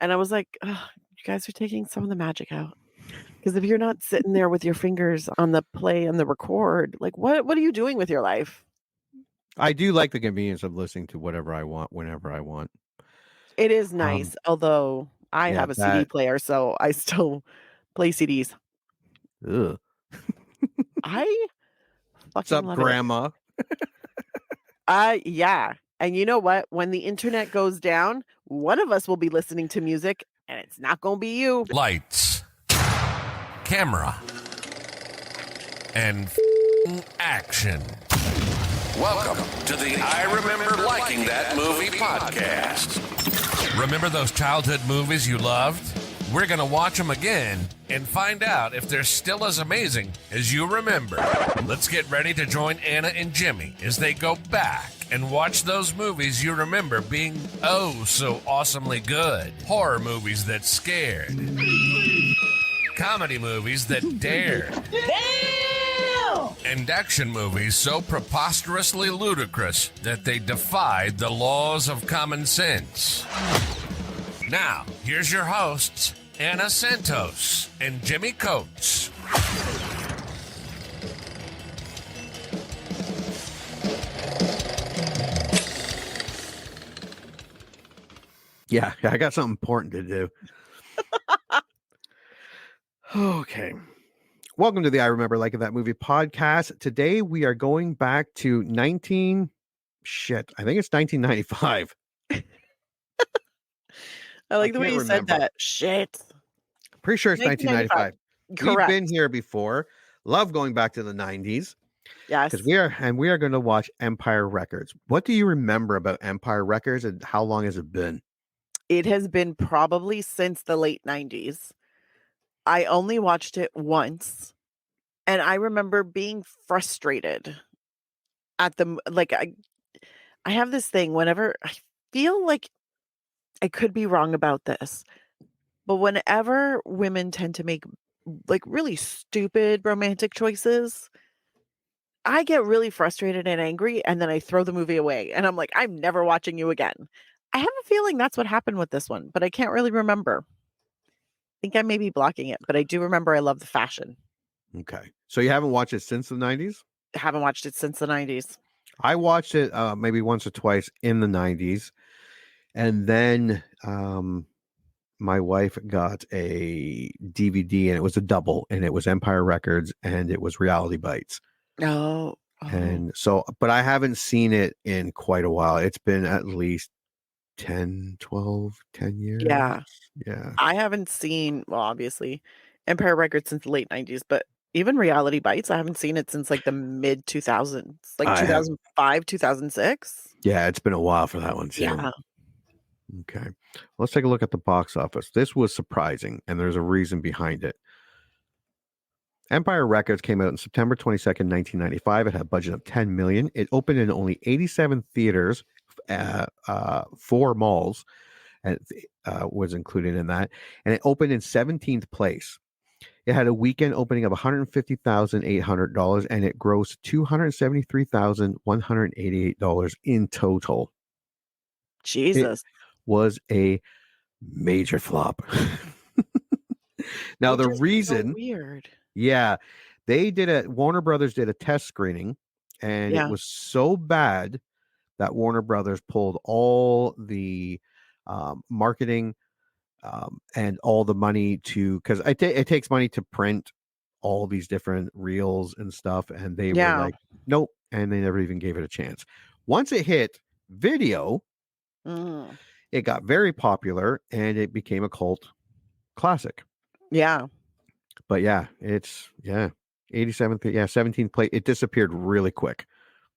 And I was like, "Ugh, you guys are taking some of the magic out. Because if you're not sitting there with your fingers on the play and the record, like what are you doing with your life?" I do like the convenience of listening to whatever I want, whenever I want. It is Um, nice, although I yeah, have a CD that. player, so I still play CDs. Ugh. I What's fucking up, love it. Grandma? Yeah. And you know what? When the internet goes down, one of us will be listening to music, and it's not gonna be you. Lights, camera, and action. Welcome to the I Remember Liking That Movie podcast. Remember those childhood movies you loved? We're going to watch them again and find out if they're still as amazing as you remember. Let's get ready to join Anna and Jimmy as they go back and watch those movies you remember being oh so awesomely good. Horror movies that scared. Comedy movies that dared. And action movies so preposterously ludicrous that they defied the laws of common sense. Now, here's your hosts, Anna Santos and Jimmy Coates. Yeah, I got something important to do. Okay. Welcome to the I Remember Liking That Movie podcast. Today we are going back to I think it's 1995. I like the way you said that. Shit. Pretty sure it's 1995. We've Correct. been here before. Love going back to the 90s. Yes. Because we are going to watch Empire Records. What do you remember about Empire Records and how long has it been? It has been probably since the late 90s. I only watched it once, and I remember being frustrated at I have this thing whenever I feel like I could be wrong about this, but whenever women tend to make like really stupid romantic choices, I get really frustrated and angry, and then I throw the movie away, and I'm like, "I'm never watching you again." I have a feeling that's what happened with this one, but I can't really remember. I think I may be blocking it, but I do remember I love the fashion. Okay. So you haven't watched it since the 90s? I haven't watched it since the 90s. I watched it maybe once or twice in the 90s. And then my wife got a DVD and it was a double and it was Empire Records and it was Reality Bites. Oh. And so, but I haven't seen it in quite a while. It's been at least 10 years. Yeah. Yeah. I haven't seen, well, obviously, Empire Records since the late 90s, but even Reality Bites, I haven't seen it since like the mid 2000s, like 2005, 2006. Yeah, it's been a while for that one too. Yeah. Okay. Let's take a look at the box office. This was surprising, and there's a reason behind it. Empire Records came out on September 22nd, 1995. It had a budget of $10 million. It opened in only 87 theaters, 4 malls, and was included in that. And it opened in 17th place. It had a weekend opening of $150,800, and it grossed $273,188 in total. Jesus. It was a major flop. Now, the reason... So weird. Yeah, Warner Brothers did a test screening, and it was so bad that Warner Brothers pulled all the marketing and all the money because it takes money to print all these different reels and stuff, and they were like, nope, and they never even gave it a chance. Once it hit video, it got very popular, and it became a cult classic. Yeah. But yeah, it's 87th, 17th place. It disappeared really quick.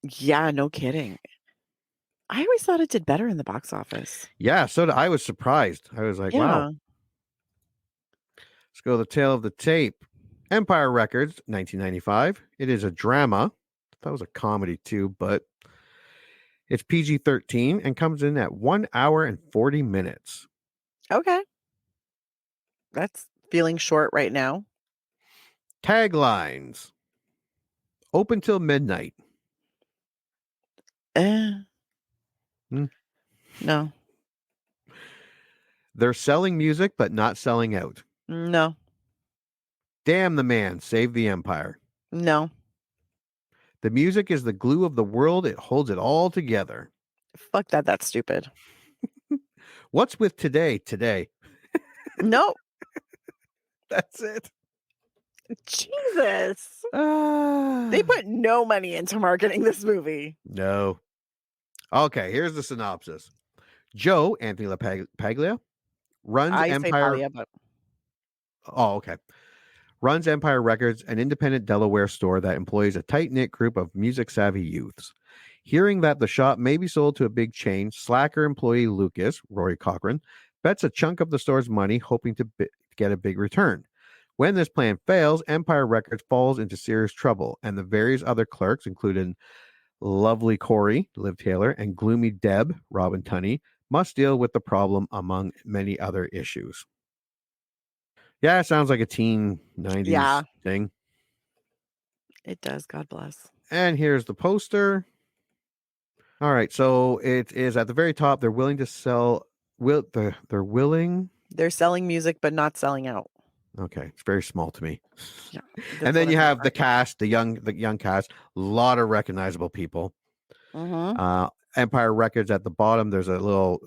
Yeah, no kidding. I always thought it did better in the box office. Yeah, so I was surprised. I was like, wow. Let's go to the tail of the tape. Empire Records, 1995. It is a drama. That was a comedy too, but it's PG-13 and comes in at 1 hour and 40 minutes. Okay. That's feeling short right now. Taglines. Open till midnight. No. They're selling music, but not selling out. No. Damn the man, save the empire. No. The music is the glue of the world. It holds it all together. Fuck that. That's stupid. What's with today? No. That's it. Jesus. They put no money into marketing this movie. No. Okay, here's the synopsis. Joe, Anthony LaPaglia, runs I Empire. say Palia, but Oh, okay. Runs Empire Records, an independent Delaware store that employs a tight-knit group of music-savvy youths. Hearing that the shop may be sold to a big chain, slacker employee Lucas, Rory Cochrane, bets a chunk of the store's money, hoping to get a big return. When this plan fails, Empire Records falls into serious trouble, and the various other clerks, including lovely Corey, Liv Tyler, and gloomy Deb, Robin Tunney, must deal with the problem among many other issues. Yeah, it sounds like a teen 90s thing. It does. God bless. And here's the poster. All right, so it is at the very top. They're willing to sell. They're willing. They're selling music, but not selling out. Okay, it's very small to me. Yeah, and then you have the cast, the young cast, a lot of recognizable people. Mm-hmm. Empire Records at the bottom. There's a little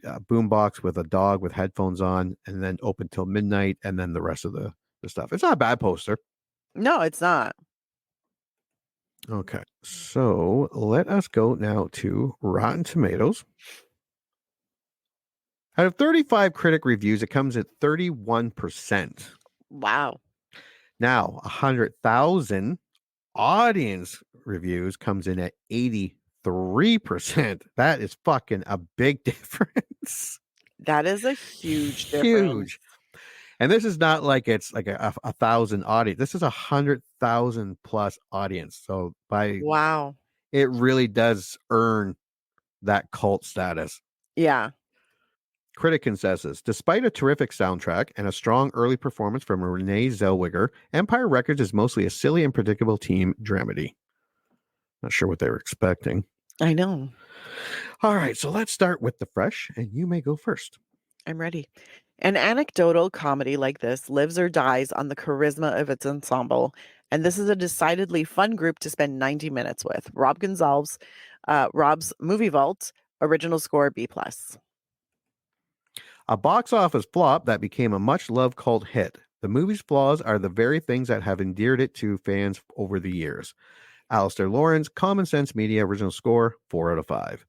boombox with a dog with headphones on, and then open till midnight, and then the rest of the stuff. It's not a bad poster. No, it's not. Okay, so let us go now to Rotten Tomatoes. Out of 35 critic reviews, it comes at 31%. Wow. Now, 100,000 audience reviews comes in at 83%. That is fucking a big difference. That is a huge difference. And this is not like it's like a 1,000 audience. This is 100,000 plus audience. So wow, it really does earn that cult status. Yeah. Critic consensus: despite a terrific soundtrack and a strong early performance from Renee Zellweger, Empire Records is mostly a silly and predictable teen dramedy. Not sure what they were expecting. I know. All right, so let's start with the fresh, and you may go first. I'm ready. An anecdotal comedy like this lives or dies on the charisma of its ensemble, and this is a decidedly fun group to spend 90 minutes with. Rob Gonzalez, Rob's Movie Vault, original score B+. A box office flop that became a much-loved cult hit. The movie's flaws are the very things that have endeared it to fans over the years. Alistair Lawrence, Common Sense Media, original score, 4 out of 5.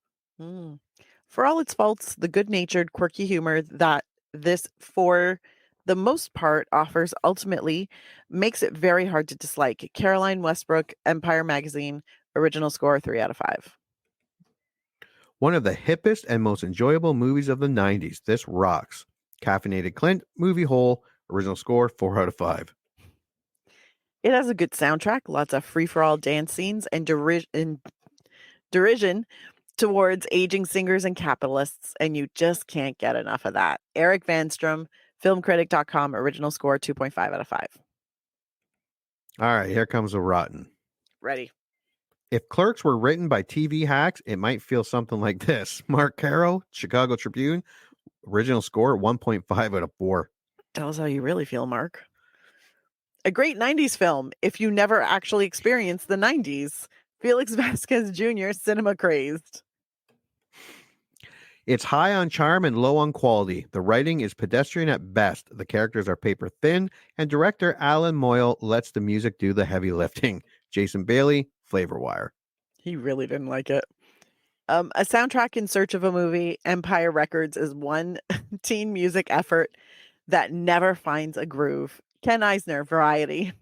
For all its faults, the good-natured, quirky humor that this, for the most part, offers ultimately makes it very hard to dislike. Caroline Westbrook, Empire Magazine, original score, 3 out of 5. One of the hippest and most enjoyable movies of the 90s. This rocks. Caffeinated Clint, movie hole, original score, 4 out of 5. It has a good soundtrack, lots of free-for-all dance scenes, and derision towards aging singers and capitalists, and you just can't get enough of that. Eric Vanstrom, filmcritic.com, original score, 2.5 out of 5. All right, here comes a rotten. Ready. If Clerks were written by TV hacks, it might feel something like this. Mark Caro, Chicago Tribune, original score, 1.5 out of 4. Tell us how you really feel, Mark. A great 90s film, if you never actually experienced the 90s. Felix Vasquez Jr., cinema crazed. It's high on charm and low on quality. The writing is pedestrian at best. The characters are paper thin, and director Alan Moyle lets the music do the heavy lifting. Jason Bailey, Flavor Wire. He really didn't like it. A soundtrack in search of a movie, Empire Records is one teen music effort that never finds a groove. Ken Eisner, Variety.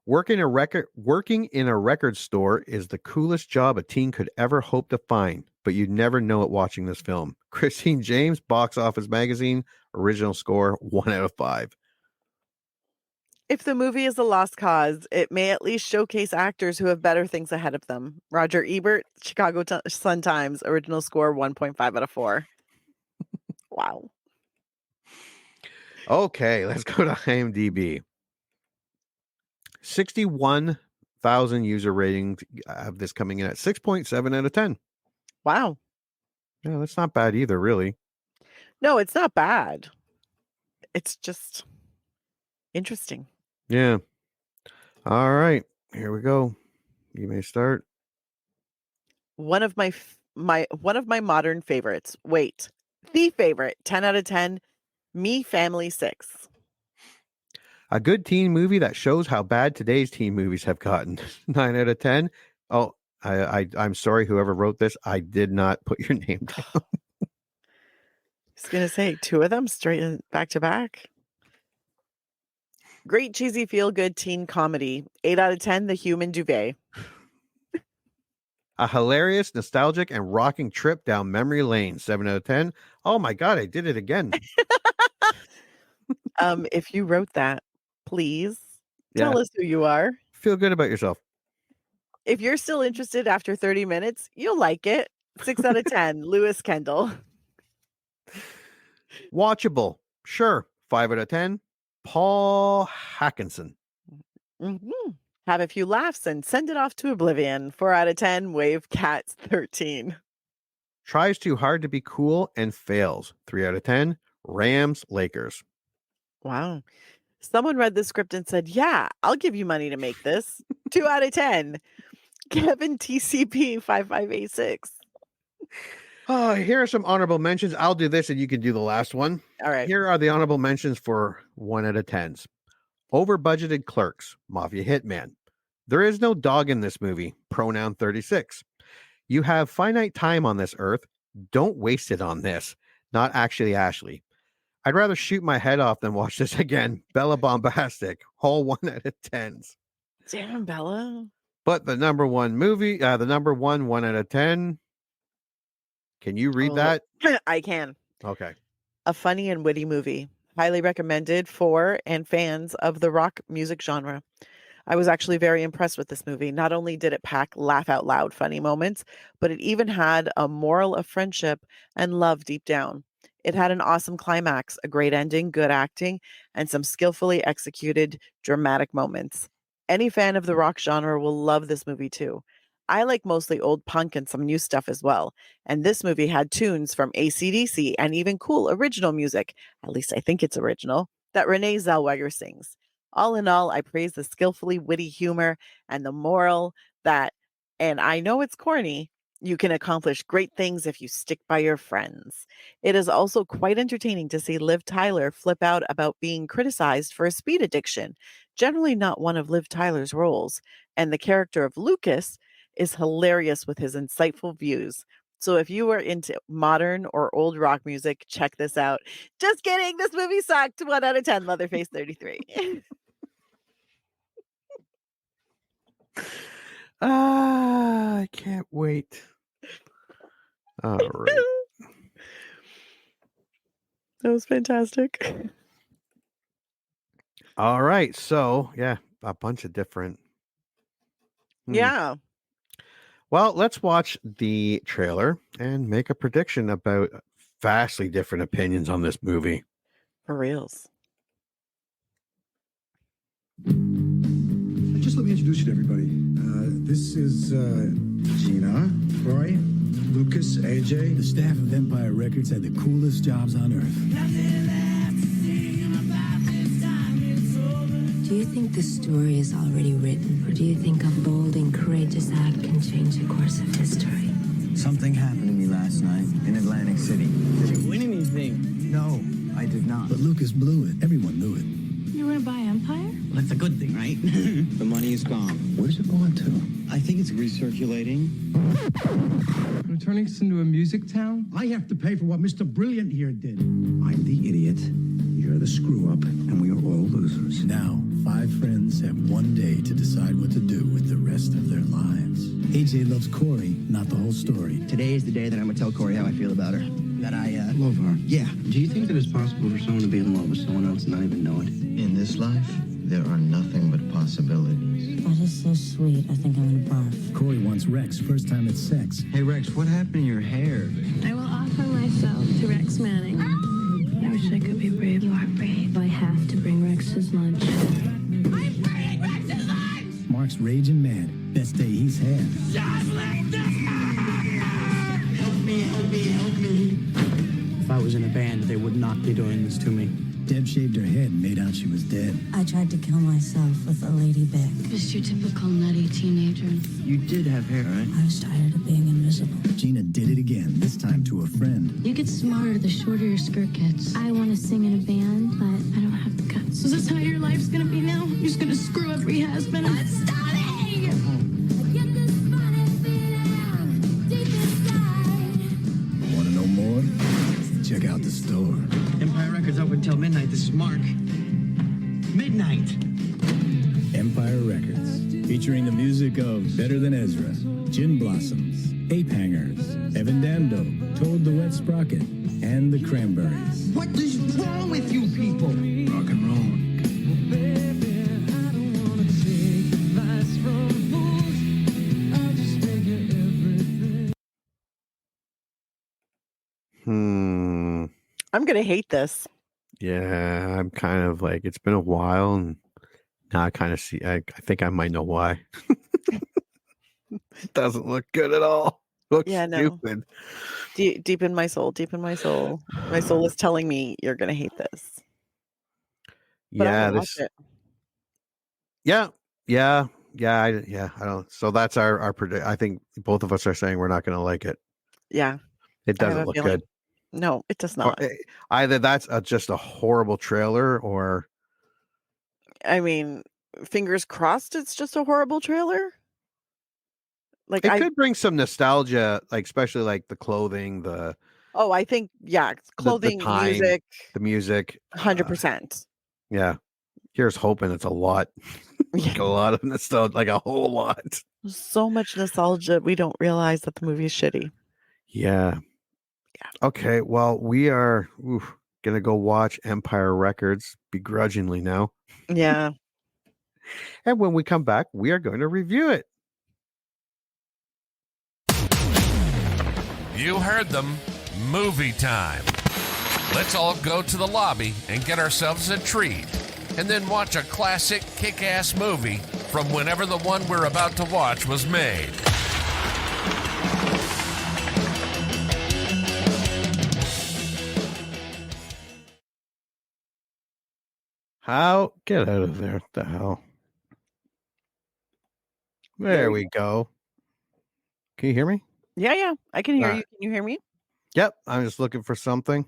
Working in a record store is the coolest job a teen could ever hope to find, but you'd never know it watching this film. Christine James, Box Office Magazine, original score, 1 out of 5. If the movie is a lost cause, it may at least showcase actors who have better things ahead of them. Roger Ebert, Chicago Sun-Times, original score, 1.5 out of 4. Wow. Okay, let's go to IMDb. 61,000 user ratings of this coming in at 6.7 out of 10. Wow. Yeah, that's not bad either, really. No, it's not bad. It's just interesting. Yeah. All right. Here we go. You may start. One of my modern favorites. Wait, the favorite. 10 out of 10. Me Family 6. A good teen movie that shows how bad today's teen movies have gotten. 9 out of 10. Oh, I'm sorry, whoever wrote this. I did not put your name down. I was gonna say 2 of them straight back to back. Great cheesy feel good teen comedy. 8 out of 10. The Human Duvet. A hilarious, nostalgic, and rocking trip down memory lane. 7 out of 10. Oh my God, I did it again. If you wrote that, please tell us who you are. Feel good about yourself. If you're still interested after 30 minutes, you'll like it. 6 out of 10. Lewis Kendall. Watchable. Sure. 5 out of 10. Paul Hackinson. Mm-hmm. Have a few laughs and send it off to oblivion. 4 out of 10. Wave Cats 13. Tries too hard to be cool and fails. 3 out of 10. Rams Lakers. Wow. Someone read the script and said, yeah, I'll give you money to make this. 2 out of 10. Kevin TCP 5586. Oh, here are some honorable mentions. I'll do this and you can do the last one. All right. Here are the honorable mentions for 1 out of 10s. Over budgeted clerks, Mafia Hitman. There is no dog in this movie, pronoun 36. You have finite time on this earth. Don't waste it on this. Not actually Ashley. I'd rather shoot my head off than watch this again. Bella Bombastic, all 1 out of 10s. Damn, Bella. But the number one movie, the number 1 out of 10. Can you read that? I can. Okay. A funny and witty movie. Highly recommended for and fans of the rock music genre. I was actually very impressed with this movie. Not only did it pack laugh out loud funny moments, but it even had a moral of friendship and love deep down. It had an awesome climax, a great ending, good acting, and some skillfully executed dramatic moments. Any fan of the rock genre will love this movie too. I like mostly old punk and some new stuff as well. And this movie had tunes from AC/DC and even cool original music, at least I think it's original, that Renee Zellweger sings. All in all, I praise the skillfully witty humor and the moral that, and I know it's corny, you can accomplish great things if you stick by your friends. It is also quite entertaining to see Liv Tyler flip out about being criticized for a speed addiction, generally not one of Liv Tyler's roles. And the character of Lucas is hilarious with his insightful views. So if you are into modern or old rock music, check this out. Just kidding. This movie sucked. 1 out of 10, Leatherface 33. I can't wait. All right. That was fantastic. All right. So, yeah, a bunch of different. Yeah. Well, let's watch the trailer and make a prediction about vastly different opinions on this movie. For reals. Just let me introduce you to everybody. This is Gina, Rory, Lucas, AJ. The staff of Empire Records had the coolest jobs on earth. Do you think the story is already written, or do you think a bold and courageous act can change the course of history? Something happened to me last night in Atlantic City. Did you win anything? No, I did not. But Lucas blew it. Everyone knew it. You want to buy Empire? Well, that's a good thing, right? The money is gone. Where's it going to? I think it's recirculating. We're turning this into a music town? I have to pay for what Mr. Brilliant here did. I'm the idiot. You're the screw-up, and we are all losers. Now, 5 friends have one day to decide what to do with the rest of their lives. AJ loves Corey, not the whole story. Today is the day that I'm gonna tell Corey how I feel about her. That I, Love her. yeah. Do you think that it's possible for someone to be in love with someone else and not even know it? In this life, there are nothing but possibilities. That is so sweet. I think I'm gonna barf. Corey wants Rex, first time at sex. Hey, Rex, what happened to your hair? I will offer myself to Rex Manning. I wish I could be brave. You are brave. I have to bring Rex his lunch. I'm bringing Rex his lunch! Mark's raging mad. Best day he's had. Just let this Help me, help me, help me. If I was in a band, they doing this to me? Deb shaved her head and made out she was dead. I tried to kill myself with a lady Bic. Just your typical nutty teenager. You did have hair, right? I was tired of being invisible. Gina did it again, this time to a friend. You get smarter the shorter your skirt gets. I want to sing in a band, but I don't have the guts. So is this how your life's gonna be now? You're just gonna screw every has-been? I'm starving! Want to know more? Check out the store. Empire Records open until midnight. This is Mark. Midnight. Empire Records, featuring the music of Better Than Ezra, Gin Blossoms, Ape Hangers, Evan Dando, Toad the Wet Sprocket, and the Cranberries. What is wrong with you people? Rock and roll. I'm gonna hate this. Yeah, I'm kind of like, it's been a while, and now I kind of see. I think I might know why. It doesn't look good at all. Looks stupid. Deep in my soul, my soul is telling me you're gonna hate this. But Yeah, watch it. Yeah. I don't. So that's our predict. I think both of us are saying we're not going to like it. Yeah, it doesn't look good. No, it does not. Either that's just a horrible trailer, or I mean, fingers crossed, it's just a horrible trailer. Like it could bring some nostalgia, like especially like the clothing, I think clothing, the time, the music, 100%. Yeah, here's hoping it's a lot, like a lot of nostalgia, like a whole lot. So much nostalgia, we don't realize that the movie is shitty. Yeah. Okay, well, we are gonna go watch Empire Records begrudgingly now. Yeah. And when we come back, we are going to review it. You heard them. Movie time. Let's all go to the lobby and get ourselves a treat, and then watch a classic kick-ass movie from whenever the one we're about to watch was made. Get out of there. What the hell? There we go. Can you hear me? Yeah, I can hear you. Can you hear me? Yep, I'm just looking for something.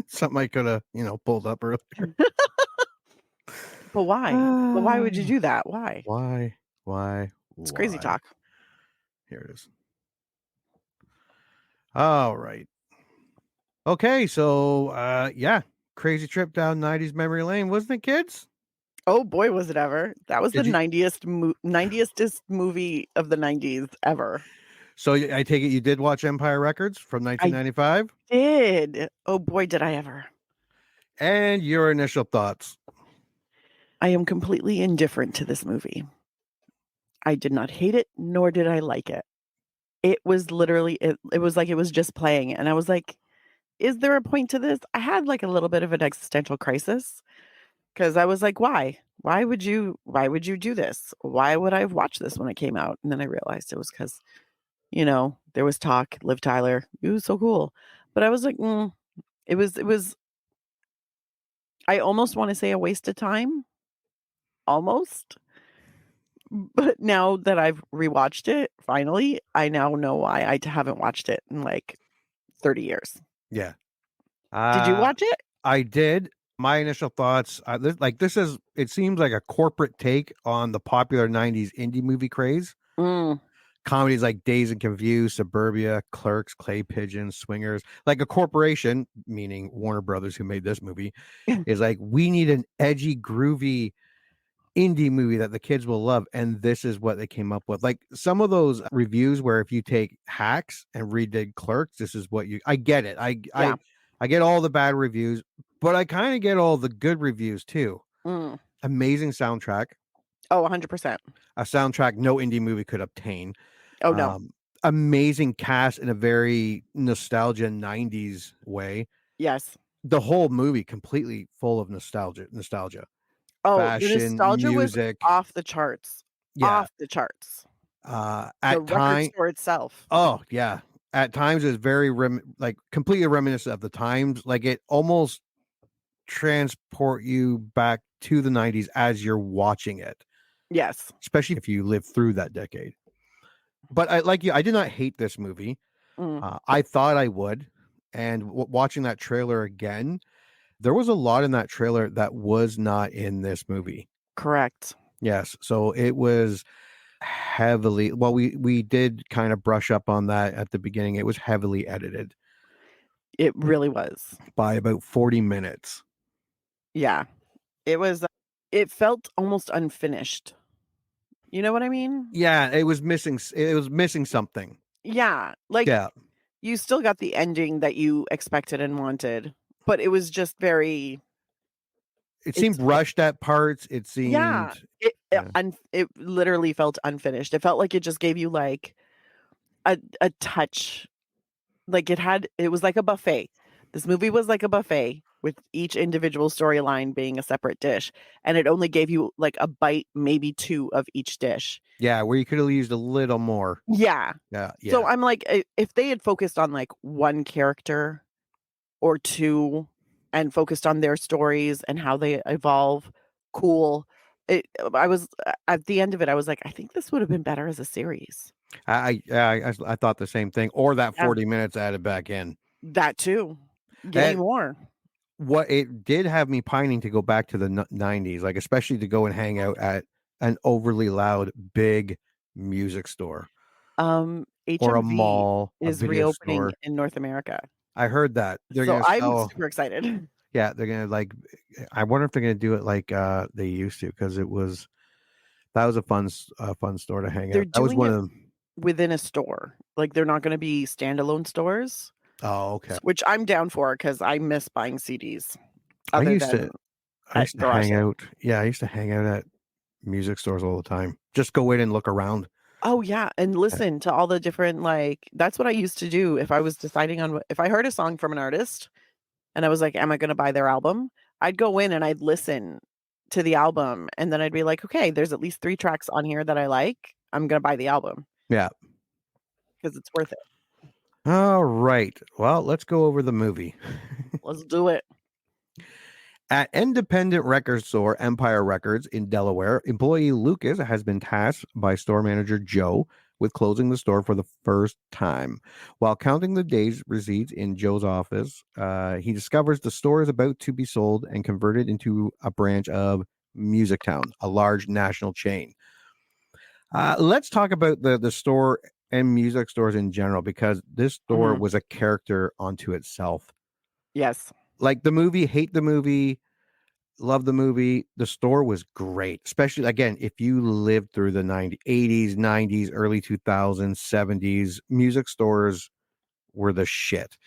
Something I could have, pulled up earlier. But why? But why would you do that? Why? Why? It's crazy talk. Here it is. All right. Okay, so crazy trip down 90s memory lane, wasn't it, kids? Oh boy, was it ever. That was the 90th movie of the 90s ever. So I take it you did watch Empire Records from 1995? I did. Oh boy, did I ever. And your initial thoughts? I am completely indifferent to this movie. I did not hate it, nor did I like it. It was literally, it was like it was just playing. And I was like, is there a point to this? I had like a little bit of an existential crisis. Because I was like, why? Why would you do this? Why would I have watched this when it came out? And then I realized it was because, there was talk, Liv Tyler, it was so cool. But I was like, it was, I almost want to say a waste of time. Almost. But now that I've rewatched it, finally, I now know why I haven't watched it in like 30 years. Yeah. Did you watch it? I did. My initial thoughts, it seems like a corporate take on the popular 90s indie movie craze. Comedies like Dazed and Confused, Suburbia, Clerks, Clay Pigeons, Swingers, like a corporation, meaning Warner Brothers, who made this movie, is like, we need an edgy, groovy indie movie that the kids will love. And this is what they came up with. Like some of those reviews where if you take Hacks and redid Clerks, this is what I get it. I get all the bad reviews, but I kind of get all the good reviews too. Amazing soundtrack. Oh, 100%. A soundtrack no indie movie could obtain. Oh, no. Amazing cast in a very nostalgia 90s way. Yes. The whole movie completely full of nostalgia. Oh, fashion, the nostalgia music. Was off the charts. Yeah. Off the charts. At the record store itself. Oh, yeah. At times it's very completely reminiscent of the times. Like it almost transport you back to the 90s as you're watching it. Yes. Especially if you live through that decade. But I did not hate this movie. I thought I would. And watching that trailer again, there was a lot in that trailer that was not in this movie. Correct. Yes. So it was heavily, well, we did kind of brush up on that at the beginning. It was heavily edited. It really was. By about 40 minutes. Yeah. It felt almost unfinished. You know what I mean? Yeah, it was missing something. Yeah. Like, you still got the ending that you expected and wanted, but it was just very... It seemed rushed at parts. It seemed... Yeah. It literally felt unfinished. It felt like it just gave you like a touch. Like it was like a buffet. This movie was like a buffet with each individual storyline being a separate dish. And it only gave you like a bite, maybe two of each dish. Yeah, where you could have used a little more. Yeah. Yeah. So I'm like, if they had focused on like one character or two and focused on their stories and how they evolve, cool. I was at the end of it, I was like, I think this would have been better as a series. I thought the same thing. Or that 40 minutes added back in. That too. Getting more. What it did have me pining to go back to the 90s, like especially to go and hang out at an overly loud big music store. HMV or a mall is reopening in North America. I heard that. I'm super excited. Yeah, they're gonna I wonder if they're gonna do it like they used to, because that was a fun store to hang out. That was one of them within a store. Like they're not going to be standalone stores. Oh, okay. Which I'm down for because I miss buying CDs. I used to hang out. Yeah, I used to hang out at music stores all the time. Just go in and look around. Oh yeah, and listen to all the different that's what I used to do if I was deciding on if I heard a song from an artist and I was like, am I going to buy their album? I'd go in and I'd listen to the album and then I'd be like, okay, there's at least 3 tracks on here that I like. I'm going to buy the album. Yeah. Because it's worth it. All right. Well, let's go over the movie. Let's do it. At independent record store Empire Records in Delaware, employee Lucas has been tasked by store manager Joe with closing the store for the first time. While counting the days receipts in Joe's office, he discovers the store is about to be sold and converted into a branch of Music Town, a large national chain. Let's talk about the store and music stores in general, because this store was a character unto itself. Yes. Like the movie, hate the movie, love the movie. The store was great, especially, again, if you lived through the 80s, 90s, early 2000s, 70s, music stores were the shit.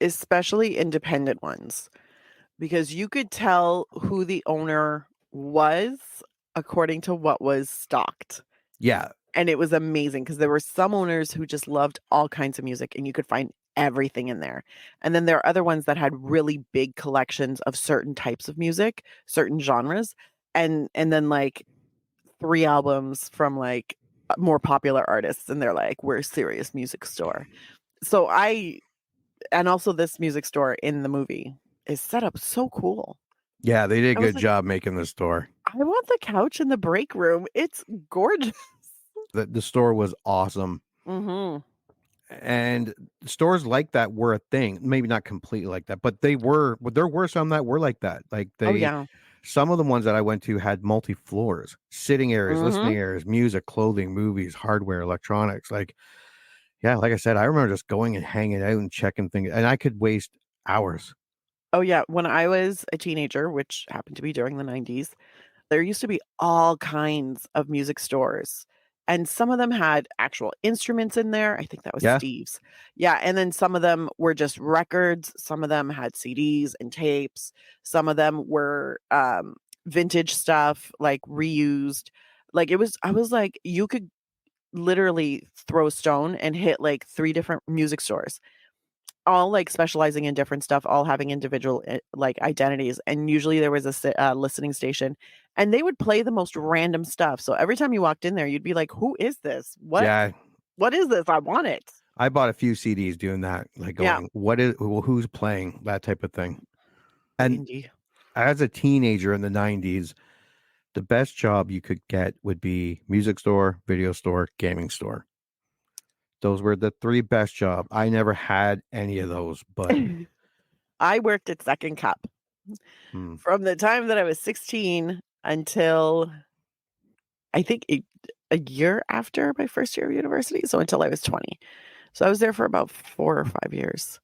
Especially independent ones, because you could tell who the owner was according to what was stocked. Yeah. And it was amazing because there were some owners who just loved all kinds of music and you could find everything in there. And then there are other ones that had really big collections of certain types of music, certain genres, and then 3 albums from more popular artists, and they're like, we're a serious music store. So and also this music store in the movie is set up so cool. Yeah, they did a good job making the store. I want the couch in the break room. It's gorgeous. The store was awesome. Mm-hmm. And stores like that were a thing. Maybe not completely like that, but there were some that were like that. Some of the ones that I went to had multi-floors, sitting areas, listening areas, music, clothing, movies, hardware, electronics. Like I said, I remember just going and hanging out and checking things, and I could waste hours. Oh yeah. When I was a teenager, which happened to be during the 90s, there used to be all kinds of music stores. And some of them had actual instruments in there. I think that was Steve's. Yeah. And then some of them were just records. Some of them had CDs and tapes. Some of them were vintage stuff, like reused. I was like, you could literally throw a stone and hit 3 different music stores, all specializing in different stuff, all having individual identities. And usually there was a listening station, and they would play the most random stuff. So every time you walked in there, you'd be like, who is this? What is this? I want it. I bought a few CDs doing that, who's playing, that type of thing. And Indie. as a teenager in the 90s, the best job you could get would be music store, video store, gaming store. Those were the 3 best jobs. I never had any of those, but I worked at Second Cup from the time that I was 16 until I think a year after my first year of university, so until I was 20. So I was there for about 4 or 5 years,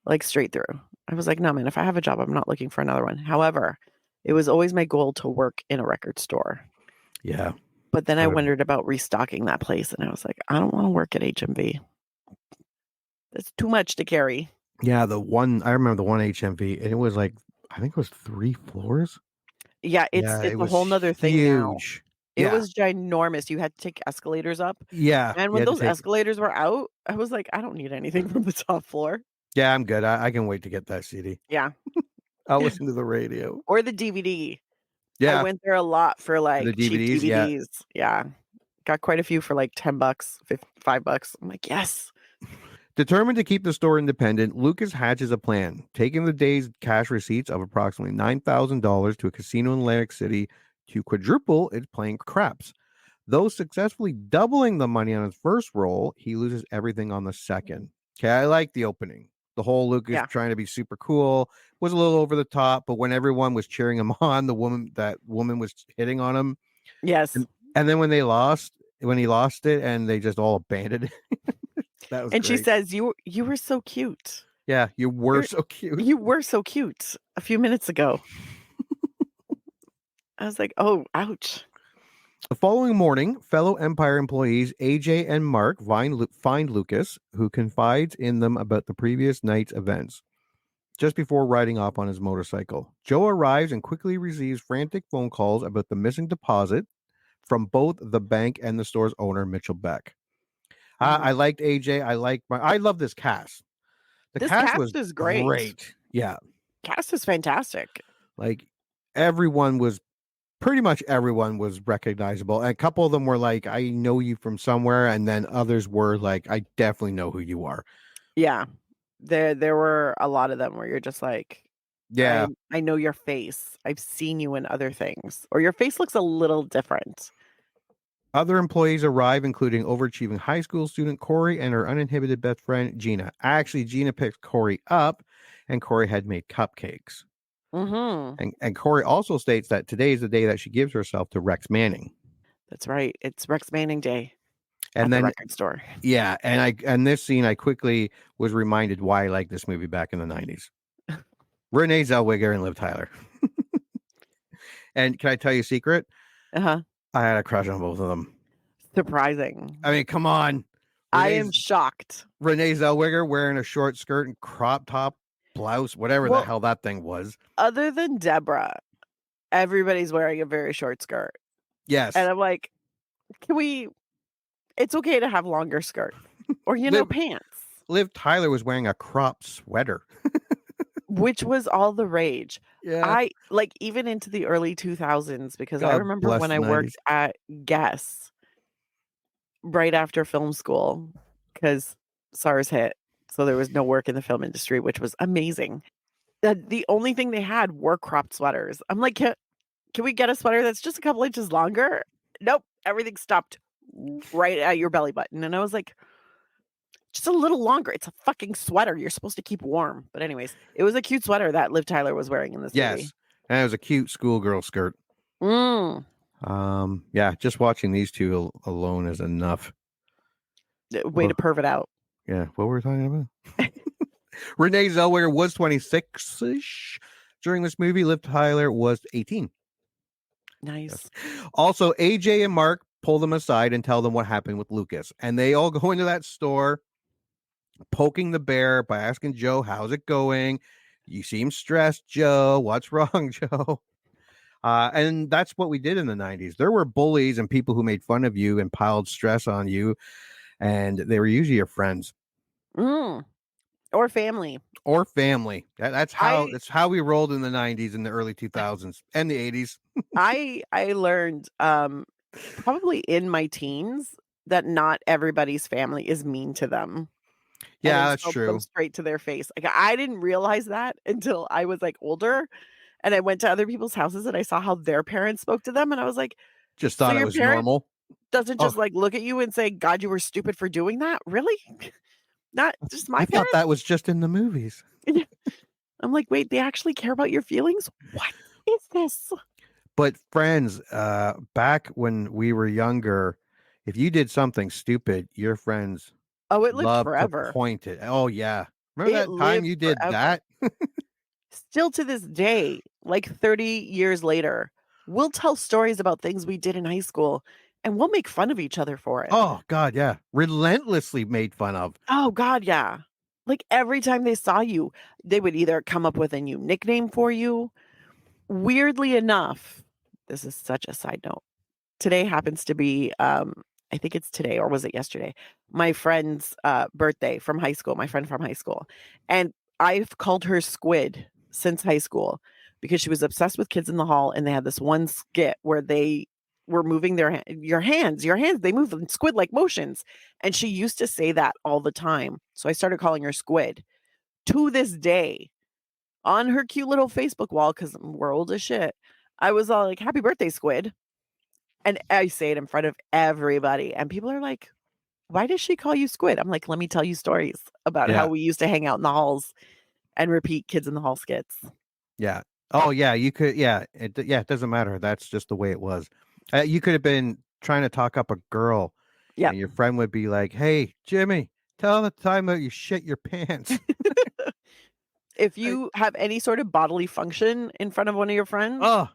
like straight through. I was like, no, man, if I have a job, I'm not looking for another one. However, it was always my goal to work in a record store. yeah. But then I wondered about restocking that place, and I was like, I don't want to work at HMV. That's too much to carry. Yeah, I remember the one HMV, and it was like, I think it was 3 floors. Yeah, it's it a was whole nother thing now. huge. It Yeah. was ginormous. You had to take escalators up. Yeah. And you when had to those take- escalators were out, I was like, I don't need anything from the top floor. Yeah, I'm good. I can wait to get that CD. Yeah. I'll listen to the radio. Or the DVD. Yeah. I went there a lot for like The cheap DVDs, yeah. DVDs. Yeah. Got quite a few for like $10, $5. I'm like, yes. Determined to keep the store independent, Lucas hatches a plan, taking the day's cash receipts of approximately $9,000 to a casino in Atlantic City to quadruple its playing craps. Though successfully doubling the money on his first roll, he loses everything on the second. Okay, I like the opening. The whole Lucas trying to be super cool was a little over the top, but when everyone was cheering him on, that woman was hitting on him. Yes. And then when he lost it and they just all abandoned it. That was and great. she says, you were so cute. Yeah, you were so cute. You were so cute a few minutes ago. I was like, oh, ouch. The following morning, fellow Empire employees AJ and Mark find Lucas, who confides in them about the previous night's events. Just before riding off on his motorcycle, Joe arrives and quickly receives frantic phone calls about the missing deposit from both the bank and the store's owner, Mitchell Beck. I liked AJ. I love this cast. The cast was is great. Yeah. Cast is fantastic. Like pretty much everyone was recognizable. And a couple of them were like, I know you from somewhere. And then others were like, I definitely know who you are. Yeah. There were a lot of them where you're just like, yeah, I know your face. I've seen you in other things. Or your face looks a little different. Other employees arrive, including overachieving high school student Corey and her uninhibited best friend, Gina. Actually, Gina picked Corey up, and Corey had made cupcakes. Mm-hmm. And Corey also states that today is the day that she gives herself to Rex Manning. That's right. It's Rex Manning Day and at then the record store. Yeah, and this scene, I quickly was reminded why I liked this movie back in the 90s. Renee Zellweger and Liv Tyler. And can I tell you a secret? Uh-huh. I had a crush on both of them. Surprising. I mean, come on. I am shocked. Renee Zellweger wearing a short skirt and crop top blouse, whatever the hell that thing was. Other than Deborah, everybody's wearing a very short skirt. Yes. And I'm like, it's okay to have longer skirt or, pants. Liv Tyler was wearing a crop sweater. Which was all the rage. Yeah. I like even into the early 2000s because I remember when I worked at Guess right after film school because SARS hit. So there was no work in the film industry, which was amazing. The only thing they had were cropped sweaters. I'm like, can we get a sweater that's just a couple inches longer? Nope. Everything stopped right at your belly button. And I was like, just a little longer. It's a fucking sweater. You're supposed to keep warm. But anyways, it was a cute sweater that Liv Tyler was wearing in this movie. Yes. And it was a cute schoolgirl skirt. Mm. Yeah, just watching these two alone is enough. Way to perv it out. Yeah, what were we talking about? Renee Zellweger was 26-ish during this movie. Liv Tyler was 18. Nice. Yes. Also, AJ and Mark pull them aside and tell them what happened with Lucas. And they all go into that store, poking the bear by asking Joe, how's it going? You seem stressed, Joe. What's wrong, Joe? And that's what we did in the 90s. There were bullies and people who made fun of you and piled stress on you. And they were usually your friends. Or family. Or family. That's how we rolled in the 90s and the early 2000s and the 80s. I learned probably in my teens that not everybody's family is mean to them. Yeah, that's true. Straight to their face. Like I didn't realize that until I was like older. And I went to other people's houses and I saw how their parents spoke to them. And I was like, Just so thought it your was parent normal. doesn't Oh, just like look at you and say, God, you were stupid for doing that? Really? Not just my I thought parents? that was just in the movies. I'm like, wait, they actually care about your feelings? What is this? But friends, back when we were younger, if you did something stupid, your friends Oh, it lived loved to forever. point it. Oh yeah. Remember It that time lived you did forever. that? Still to this day, like 30 years later, we'll tell stories about things we did in high school and we'll make fun of each other for it. Oh God, yeah. Relentlessly made fun of. Oh, God, yeah. Like every time they saw you, they would either come up with a new nickname for you. Weirdly enough, this is such a side note. Today happens to be, I think it's today or was it yesterday? My friend's birthday from high school, my friend from high school. And I've called her Squid since high school because she was obsessed with Kids in the Hall. And they had this one skit where they were moving your hands, they move in squid like motions. And she used to say that all the time. So I started calling her Squid. To this day, on her cute little Facebook wall, because we're old as shit, I was all like, happy birthday, Squid. And I say it in front of everybody. And people are like, why does she call you Squid? I'm like, let me tell you stories about how Yeah. we used to hang out in the halls and repeat Kids in the Hall skits. Yeah. Oh yeah. You could. Yeah. It doesn't matter. That's just the way it was. You could have been trying to talk up a girl. Yeah. And your friend would be like, "Hey, Jimmy, tell the time that you shit your pants." If you have any sort of bodily function in front of one of your friends, Oh,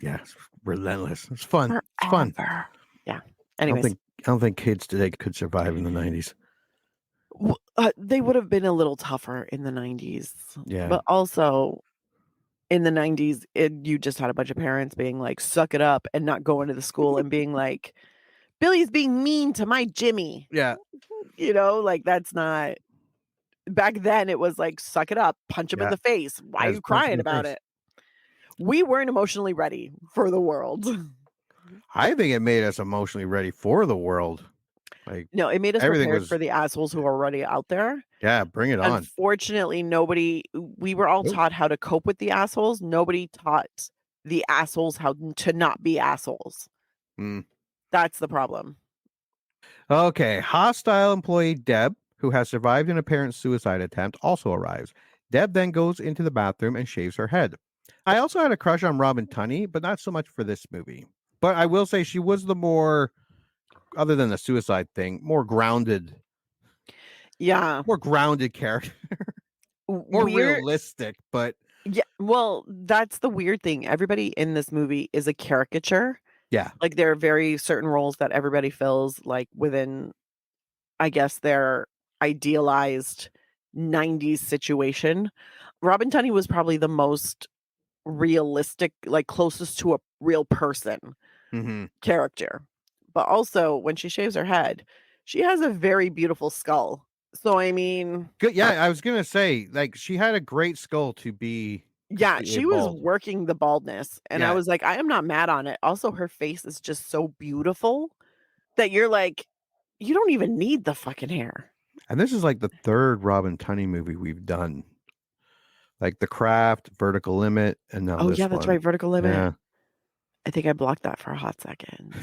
yeah, it's relentless. It's fun. It's fun. forever. Yeah. I Anyways, don't think kids today could survive in the 90s. they would have been a little tougher in the 90s. Yeah. But also in the 90s, you just had a bunch of parents being like, suck it up and not going to the school and being like, Billy's being mean to my Jimmy. Yeah. You know, like that's not. Back then it was like, suck it up, punch him in Yeah. the face. Why are As you punch in crying the about face. it? We weren't emotionally ready for the world. I think it made us emotionally ready for the world. Like, No, it made us everything prepared was. for the assholes who are already out there. Yeah, bring it on. Unfortunately, we were all Nope. taught how to cope with the assholes. Nobody taught the assholes how to not be assholes. Mm. That's the problem. Okay, hostile employee Deb, who has survived an apparent suicide attempt, also arrives. Deb then goes into the bathroom and shaves her head. I also had a crush on Robin Tunney, but not so much for this movie. But I will say she was the more, other than the suicide thing, more grounded. Yeah. More grounded character. More realistic, but yeah, well, that's the weird thing. Everybody in this movie is a caricature. yeah. Like there are very certain roles that everybody fills like within, I guess, their idealized 90s situation. Robin Tunney was probably the most realistic, like closest to a real person character. But also when she shaves her head, she has a very beautiful skull. So I mean, Good. Yeah, I was gonna say, like, she had a great skull to be. yeah, completely she was bald. working the baldness. And I Yeah. was like, I am not mad on it. Also, her face is just so beautiful that you're like, you don't even need the fucking hair. And this is like the third Robin Tunney movie we've done. Like The Craft, Vertical Limit, and now Oh, this yeah, that's one. right. Vertical Limit. Yeah. I think I blocked that for a hot second.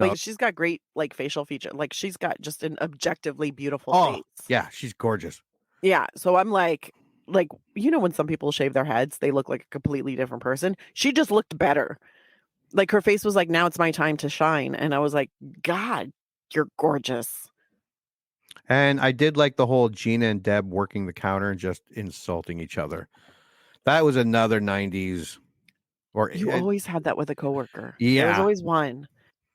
Like, she's got great, like, facial feature. Like, she's got just an objectively beautiful face. Yeah, she's gorgeous. Yeah. So I'm like, you know, when some people shave their heads, they look like a completely different person. She just looked better. Like, her face was like, now it's my time to shine. And I was like, God, you're gorgeous. And I did like the whole Gina and Deb working the counter and just insulting each other. That was another 90s. Or You always had that with a coworker. Yeah. There was always one.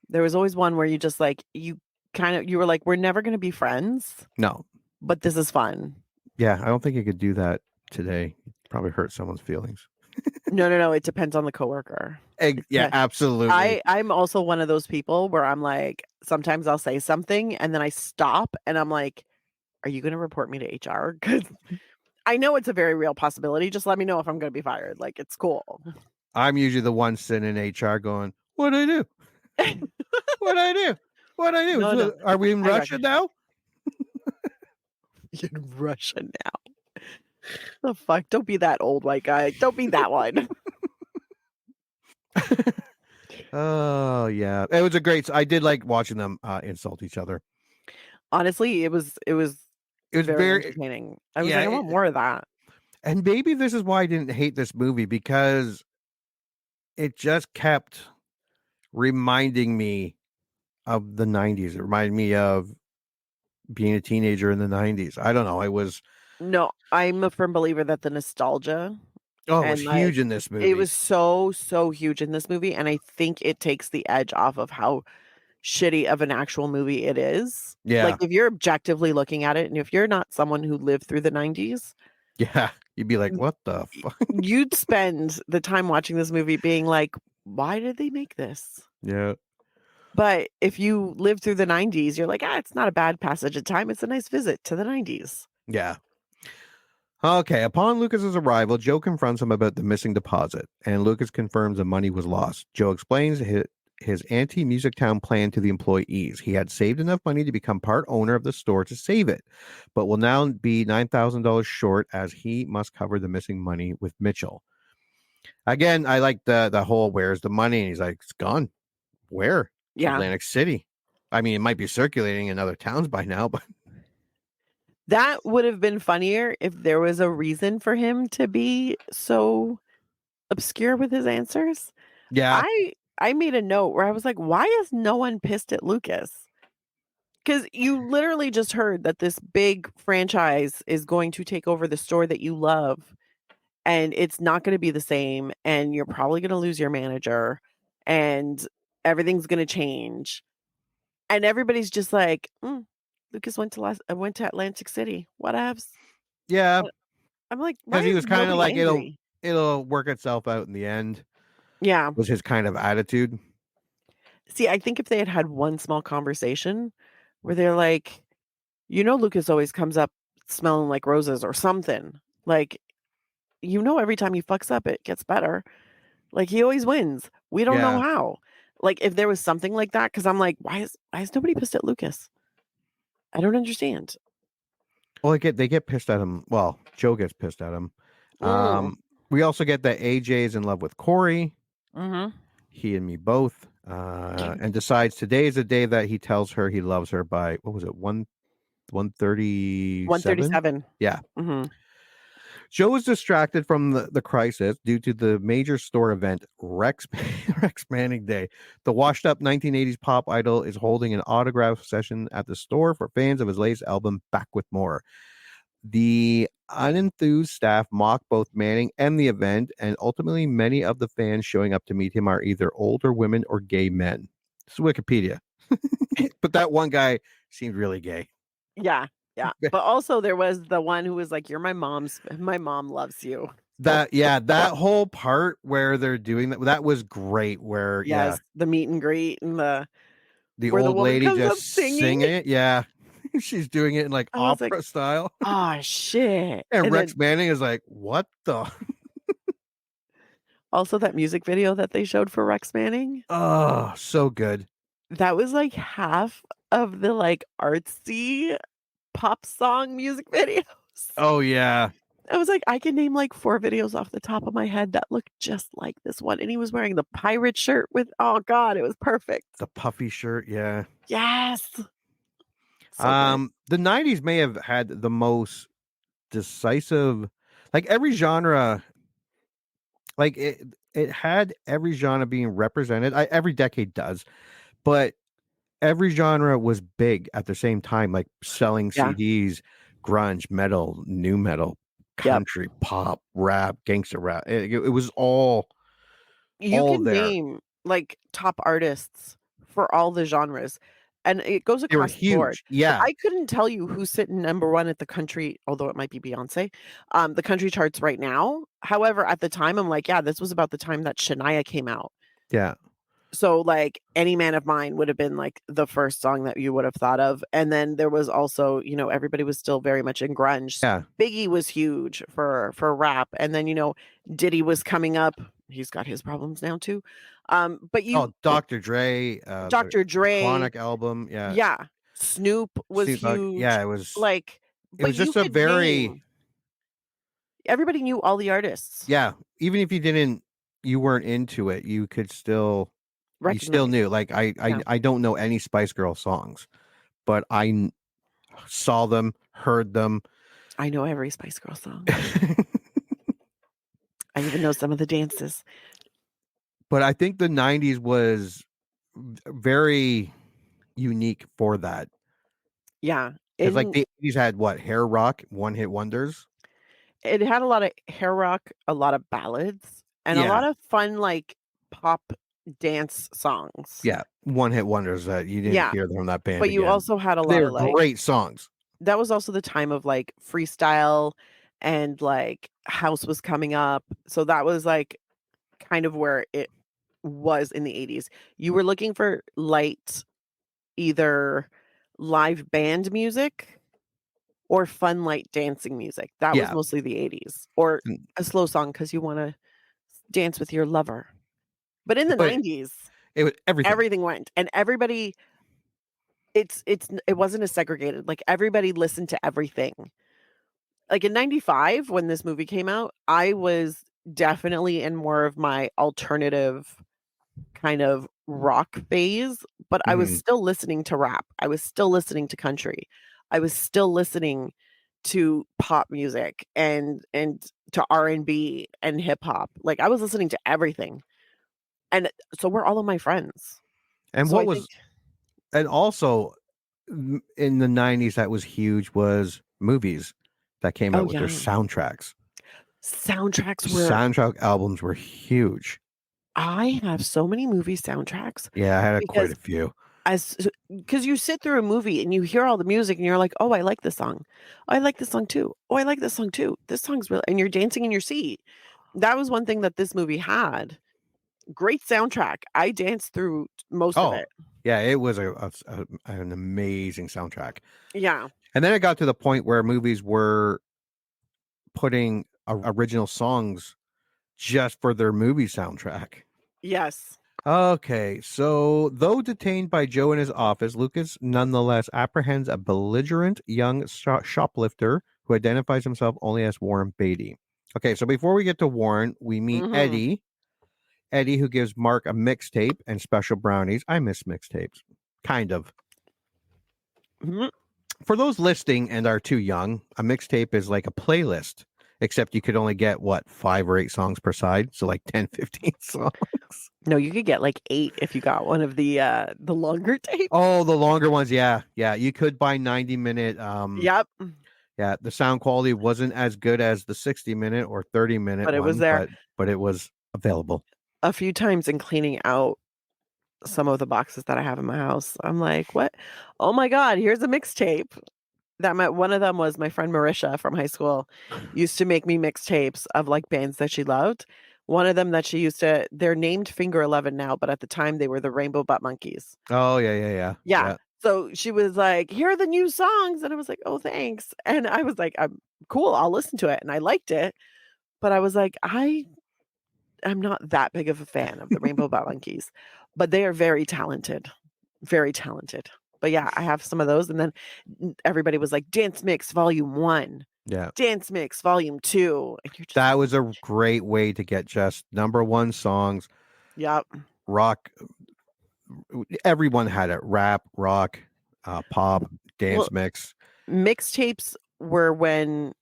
There was always one where you just like, you were like, we're never going to be friends. No. But this is fun. Yeah, I don't think you could do that today. Probably hurt someone's feelings. No. It depends on the coworker. Yeah, absolutely. I'm also one of those people where I'm like, sometimes I'll say something and then I stop and I'm like, are you going to report me to HR? Because I know it's a very real possibility. Just let me know if I'm going to be fired. Like, it's cool. I'm usually the one sitting in HR going, what'd I do? What'd I do? What'd I do? No. Are we in Russia now? You're in Russia now. The fuck? Don't be that old white guy. Don't be that one. Oh yeah, it was a great. I did like watching them insult each other. Honestly, it was It was very very entertaining. I was yeah, like, "I want more of that." and maybe this is why I didn't hate this movie because it just kept reminding me of the 90s. It reminded me of being a teenager in the 90s. I don't know. I was No, I'm a firm believer that the nostalgia it was and, like, huge in this it movie. was so, so huge in this movie, and I think it takes the edge off of how shitty of an actual movie it is. Like, Yeah. if you're objectively looking at it, and if you're not someone who lived through the 90s, Yeah. You'd be like, y what the y fuck? you'd spend the time watching this movie being like, "Why did they make this?" Yeah. But if you lived through the 90s, you're like, "Ah, it's not a bad passage of time, it's a nice visit to the 90s." Yeah. Okay. Upon Lucas's arrival, Joe confronts him about the missing deposit, and Lucas confirms the money was lost. Joe explains his anti-Music Town plan to the employees. He had saved enough money to become part owner of the store to save it, but will now be $9,000 short as he must cover the missing money with Mitchell. Again, I like the whole where's the money? And he's like, it's gone. Where? Yeah. Atlantic City. I mean, it might be circulating in other towns by now, but That would have been funnier if there was a reason for him to be so obscure with his answers. yeah, I made a note where I was like, "Why is no one pissed at Lucas?" Because you literally just heard that this big franchise is going to take over the store that you love, and it's not gonna be the same, and you're probably gonna lose your manager, and everything's gonna change, and everybody's just like, "Mm, Lucas went to Atlantic City. Whatevs." yeah, I'm like, "Why because he is was kind of nobody like angry?" it'll work itself out in the end. Yeah. Was his kind of attitude. See, I think if they had had one small conversation where they're like, Lucas always comes up smelling like roses or something. Like, every time he fucks up, it gets better. Like, he always wins. We don't know Yeah. how. Like, if there was something like that, because I'm like, why is nobody pissed at Lucas? I don't understand. Well, they get pissed at him. Well, Joe gets pissed at him. Mm. We also get that AJ is in love with Corey. Mhm. He and me both. And decides today is the day that he tells her he loves her by what was it, 137? 137. Yeah. Mhm. Joe is distracted from the crisis due to the major store event, Rex Rex Manning Day. The washed up 1980s pop idol is holding an autograph session at the store for fans of his latest album, Back with More. The unenthused staff mock both Manning and the event, and ultimately many of the fans showing up to meet him are either older women or gay men. This is Wikipedia. But that one guy seemed really gay. Yeah. Yeah. But also there was the one who was like, my mom loves you. That whole part where they're doing that was great. Where Yes, the meet and greet and the where the old woman lady comes up just singing. singing it. Yeah, she's doing it in like I was like, opera style. "Oh, shit." And And Rex then Manning is like, "What the?" also that music video that they showed for Rex Manning, Oh, so good. that was like half of the like artsy pop song music videos. Oh yeah, I was like, I can name like 4 videos off the top of my head that look just like this one. And he was wearing the pirate shirt with, oh God, it was perfect. the puffy shirt. Yeah. Yes. So good. The 90s may have had the most decisive, like every genre, like it had every genre being represented. Every decade does, but every genre was big at the same time, like selling Yeah. CDs, grunge, metal, new metal, Yep. country, pop, rap, gangster rap. It was all You can there. name, like, top artists for all the genres, and it goes They were across the board. huge. Yeah. I couldn't tell you who's sitting number 1 at the country, although it might be Beyoncé, the country charts right now. However, at the time, I'm like, yeah, this was about the time that Shania came out. Yeah. So, like, Any Man of Mine would have been, like, the first song that you would have thought of, and then there was also, everybody was still very much in grunge. Yeah. Biggie was huge for rap, and then, Diddy was coming up. He's got his problems now too. But Dr. Dre, Dr. the Dre, Chronic album. Yeah. yeah, Snoop was Snoop Dogg. huge. Yeah, it was Like, it but was you just a could very name everybody knew all the artists. yeah, even if you didn't you weren't into it, you could still you still Recognize. knew. Like Yeah. I don't know any Spice Girl songs, but saw them, heard them. I know every Spice Girl song. I even know some of the dances. But I think the 90s was very unique for that. Yeah. Because like the 80s had what? Hair rock, one-hit wonders. It had a lot of hair rock, a lot of ballads, and a lot Yeah. of fun, like, pop dance songs. Yeah. One-hit wonders that you didn't Yeah. hear from that band But you again. also had a lot They're of, like, great songs. that was also the time of, like, freestyle and, like, house was coming up. So that was, like, kind of where it was in the 80s. You were looking for light, either live band music or fun, light dancing music. That was Yeah. mostly the 80s. Or And- a slow song because you wanna dance with your lover. But in the But 90s, it was everything. everything went, and everybody it wasn't as segregated, like, everybody listened to everything. Like, in '95, when this movie came out, I was definitely in more of my alternative kind of rock phase, but I was Mhm. still listening to rap. I was still listening to country. I was still listening to pop music and to R&B and hip hop. Like, I was listening to everything. And so were all of my friends. And So what I think was and also in the 90s that was huge was movies that came out oh, with their yeah. soundtracks. Soundtracks were Soundtrack albums were huge. I have so many movie soundtracks Yeah, I had quite because a few. because you sit through a movie and you hear all the music and you're like, "Oh, I like this song. Oh, I like this song too. Oh, I like this song too. This song's really," and you're dancing in your seat. That was one thing that this movie had. Great soundtrack. I danced through most of Oh, it. yeah, it was an amazing soundtrack. Yeah. And then it got to the point where movies were putting original songs just for their movie soundtrack. Yes. Okay, so though detained by Joe in his office, Lucas nonetheless apprehends a belligerent young shoplifter who identifies himself only as Warren Beatty. Okay, so before we get to Warren, we meet Mhm. Eddie. Eddie, who gives Mark a mixtape and special brownies. I miss mixtapes. Kind of. Mhm. For those listening and are too young, a mixtape is like a playlist, except you could only get, what, 5 or 8 songs per side? So like 10, 15 songs. No, you could get like 8 if you got one of the longer tapes. Oh, the longer ones, yeah. Yeah, you could buy 90-minute, Yep. yeah, the sound quality wasn't as good as the 60-minute or 30-minute But it was one, there but it was available. a few times in cleaning out some of the boxes that I have in my house. I'm like, "What? Oh my god, here's a mixtape." One of them was my friend Marisha from high school used to make me mixtapes of, like, bands that she loved. One of them that she used to they're named Finger 11 now, but at the time, they were the Rainbow Butt Monkeys. Oh, yeah, yeah, yeah. Yeah. Yeah. So she was like, "Here are the new songs," and I was like, "Oh, thanks." And I was like, cool, I'll listen to it," and I liked it, but I was like, I'm not that big of a fan of the Rainbow Butt Monkeys, but they are very talented, very talented. But yeah, I have some of those, and then everybody was like, "Dance Mix Volume 1, Yeah. Dance Mix Volume 2," and you're just That like, was a great way to get just number 1 songs, "Yep." rock. Everyone had it. Rap, rock, pop, dance Well, mix. mixtapes were when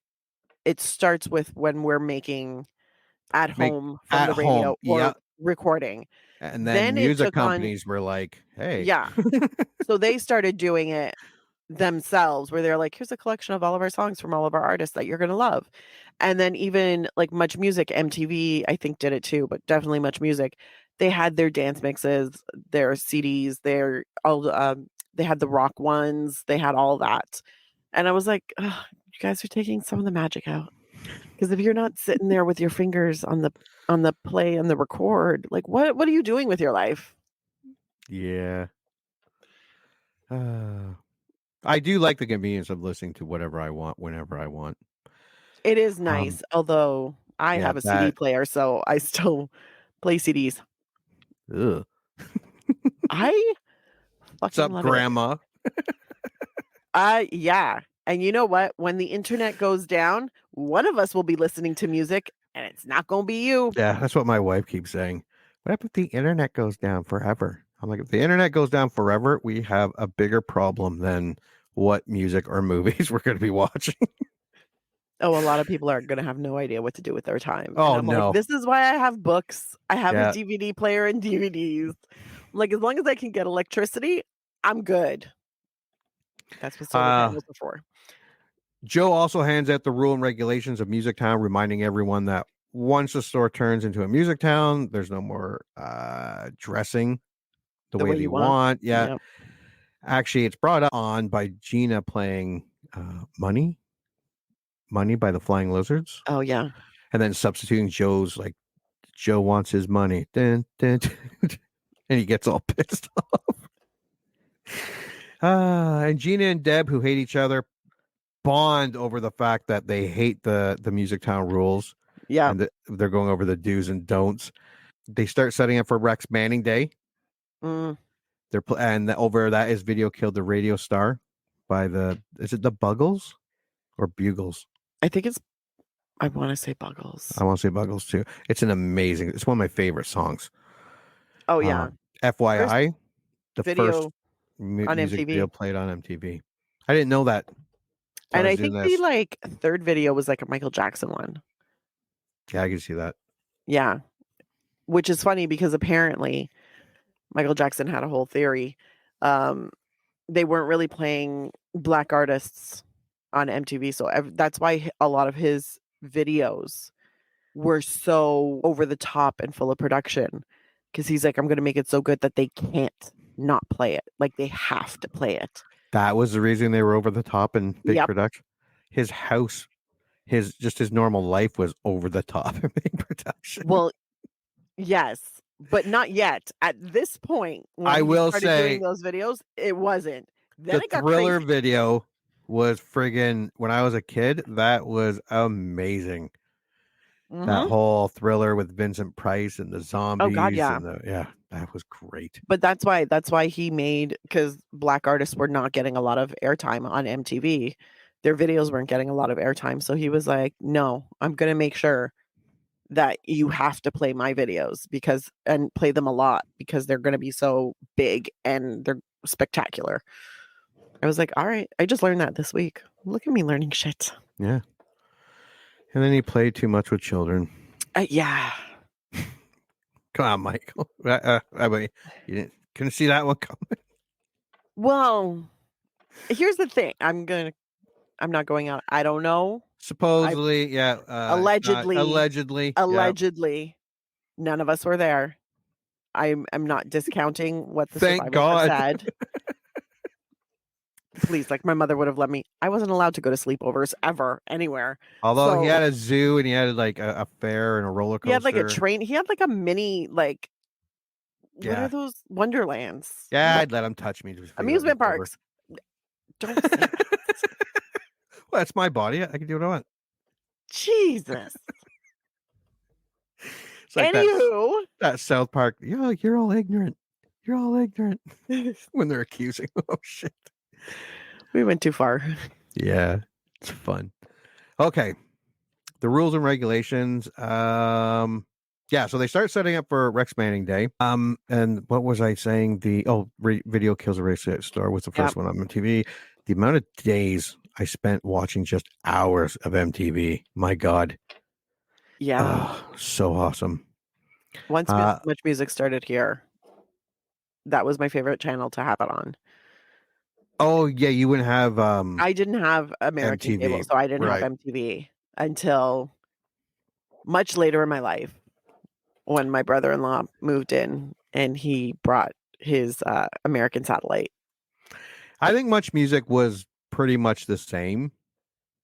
it starts with when we're making at Make home from at the home. radio Yeah. or recording. And then Then it music took on companies were like, hey. yeah. So they started doing it themselves where they're like, "Here's a collection of all of our songs from all of our artists that you're gonna love." And then even, like, Much Music, MTV, I think did it too, but definitely Much Music. They had their dance mixes, their CDs, their all the, they had the rock ones, they had all that. And I was like, "Ugh, you guys are taking some of the magic out. Because if you're not sitting there with your fingers on the play and the record, like, what are you doing with your life?" Yeah. I do like the convenience of listening to whatever I want, whenever I want. It is Um, nice, although I yeah, have a CD that. player, so I still play CDs. Ugh. I What's fucking up, love it. Grandma? Yeah, and you know what? When the internet goes down, one of us will be listening to music and it's not going to be you. Yeah, that's what my wife keeps saying. What if the internet goes down forever? I'm like, if the internet goes down forever, we have a bigger problem than what music or movies we're going to be watching. Oh, a lot of people are going to have no idea what to do with their time. Oh, and I'm no. like, this is why I have books. I have Yeah. a DVD player and DVDs. Like, as long as I can get electricity, I'm good. That's what solar panels are for. Joe also hands out the rule and regulations of Music Town, reminding everyone that once the store turns into a Music Town, there's no more dressing the way you want. Yeah. Yep. Actually, it's brought on by Gina playing Money by the Flying Lizards. Oh, yeah. And then substituting Joe's, like, Joe wants his money. Dun, dun, dun, dun, and he gets all pissed off. And Gina and Deb, who hate each other, bond over the fact that they hate the Music Town rules. Yeah. And they're going over the do's and don'ts. They start setting up for Rex Manning Day. Mm. And over that is Video Killed the Radio Star by is it the Buggles or Bugles? I think I want to say Buggles. I want to say Buggles too. It's one of my favorite songs. Oh, yeah. FYI, the video first on music MTV. video played on MTV. I didn't know that. And I think the third video was like a Michael Jackson one. Yeah, I can see that. Yeah. Which is funny because apparently Michael Jackson had a whole theory. They weren't really playing black artists on MTV. So that's why a lot of his videos were so over the top and full of production. Because he's like, I'm going to make it so good that they can't not play it. Like, they have to play it. That was the reason they were over the top and big production. His house, his normal life was over the top and big production. Well, yes, but not yet. At this point, when I will started say doing those videos, it wasn't. Then the it got Thriller crazy. video was friggin', when I was a kid, that was amazing. Mm-hmm. That whole Thriller with Vincent Price and the zombies. Oh God, yeah. And that was great. But that's why he made, because black artists were not getting a lot of airtime on MTV. Their videos weren't getting a lot of airtime. So he was like, no, I'm going to make sure that you have to play my videos and play them a lot because they're going to be so big and they're spectacular. I was like, all right, I just learned that this week. Look at me learning shit. Yeah. And then he played too much with children. Yeah. Come on, Michael. You couldn't see that one coming. Well, here's the thing. I'm not going out. I don't know. Supposedly, allegedly. Allegedly. None of us were there. I'm not discounting what the Thank survivors God. have said. Please, like, my mother would have let me. I wasn't allowed to go to sleepovers ever, anywhere. Although he had a zoo and he had like a fair and a roller coaster. He had like a train. He had like a mini, like, what Yeah. are those Wonderlands? Yeah, I'd let him touch me. Amusement parks. Don't say that. Well, that's my body. I can do what I want. Jesus. It's like Anywho, that South Park. Yeah, you're all ignorant. You're all ignorant. When they're accusing. Oh shit. we went too far. Yeah, it's fun. Okay, the rules and regulations. Yeah, so they start setting up for Rex Manning Day. And what was I saying? Video Kills a Radio Star was the first one on MTV. The amount of days I spent watching just hours of MTV. My God. Yeah. So awesome. Once Much Music started here, that was my favorite channel to have it on. Oh yeah, you wouldn't have I didn't have American MTV, cable, so I didn't right. have MTV until much later in my life when my brother-in-law moved in and he brought his American satellite. I think Much Music was pretty much the same.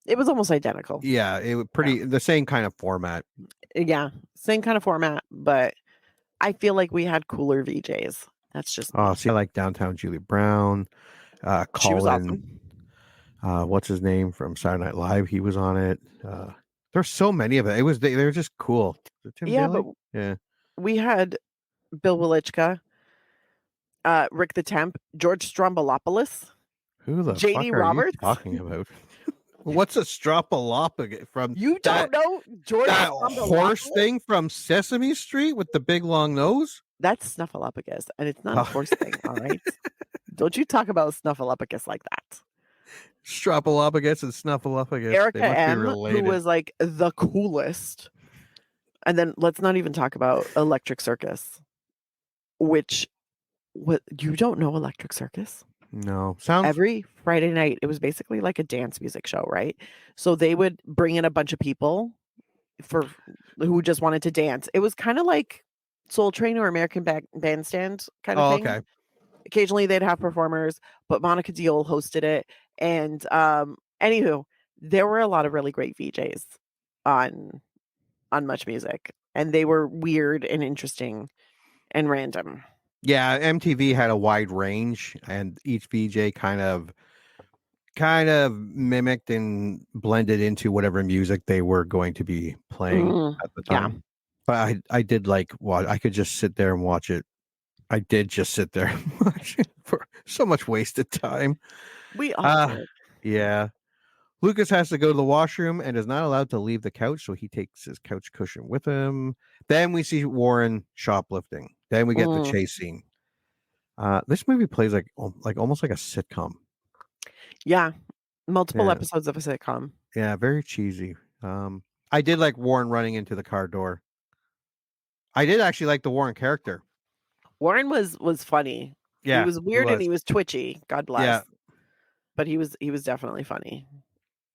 It was almost identical. Yeah, it was the same kind of format. Yeah, same kind of format, but I feel like we had cooler VJs. That's just see, I like Downtown Julie Brown, Colin. She was awesome. What's his name from Saturday Night Live? He was on it. There's so many of it. They were just cool. Tim Daly? But we had Bill Welichka, Rick the Temp, George Strombolopoulos. Who the JD fuck are Roberts? you talking about? What's a stropalopagus from You that, don't know George that horse Stroumboulopoulos? thing from Sesame Street with the big long nose? That's Snuffleupagus, and it's not a Oh. horse thing, all right? Don't you talk about Snuffleupagus like that. Stropalopagus and Snuffleupagus. Erica They must be M, related. who was like the coolest. And then let's not even talk about Electric Circus, which what you don't know Electric Circus? No. Sounds Every Friday night, it was basically like a dance music show, right? So they would bring in a bunch of people for who just wanted to dance. It was kind of like Soul Train or American Bandstand kind of thing. okay. Occasionally they'd have performers, but Monica Deol hosted it. And anywho, there were a lot of really great VJs on Much Music, and they were weird and interesting and random. Yeah, MTV had a wide range, and each VJ kind of mimicked and blended into whatever music they were going to be playing at the time. Yeah. But I did like I could just sit there and watch it. I did just sit there and watch it for so much wasted time. We all did. Yeah. Lucas has to go to the washroom and is not allowed to leave the couch, so he takes his couch cushion with him. Then we see Warren shoplifting. Then we get the chase scene. This movie plays like almost like a sitcom. Yeah. Multiple episodes of a sitcom. Yeah, very cheesy. I did like Warren running into the car door. I did actually like the Warren character. Warren was funny. Yeah, he was weird he and he was twitchy. God bless. Yeah. But he was definitely funny.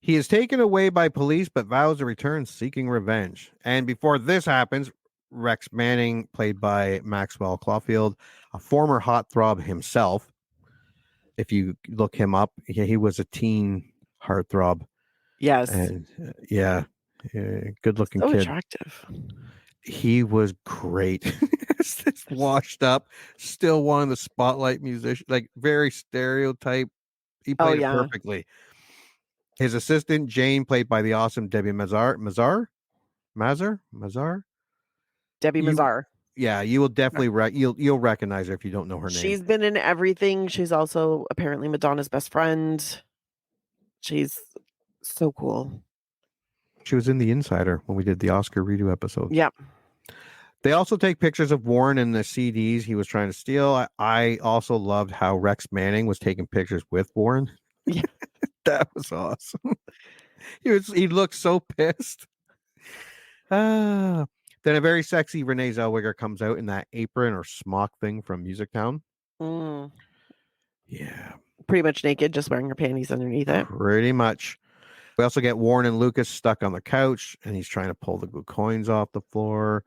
He is taken away by police, but vows to return seeking revenge. And before this happens, Rex Manning, played by Maxwell Caulfield, a former heartthrob himself. If you look him up, he was a teen heartthrob. Yes. And good looking so kid. Attractive. He was great. Washed up, still one of the spotlight musicians, like very stereotype. He played it perfectly. His assistant Jane, played by the awesome Debbie Mazar. Debbie Mazar. Yeah, you will definitely you'll recognize her if you don't know her name. She's been in everything. She's also apparently Madonna's best friend. She's so cool. She was in The Insider when we did the Oscar redo episode. Yep. They also take pictures of Warren and the CDs he was trying to steal. I also loved how Rex Manning was taking pictures with Warren. Yeah. That was awesome. He looked so pissed. Then a very sexy Renee Zellweger comes out in that apron or smock thing from Music Town. Yeah. Pretty much naked, just wearing her panties underneath it. Pretty much. We also get Warren and Lucas stuck on the couch, and he's trying to pull the blue coins off the floor,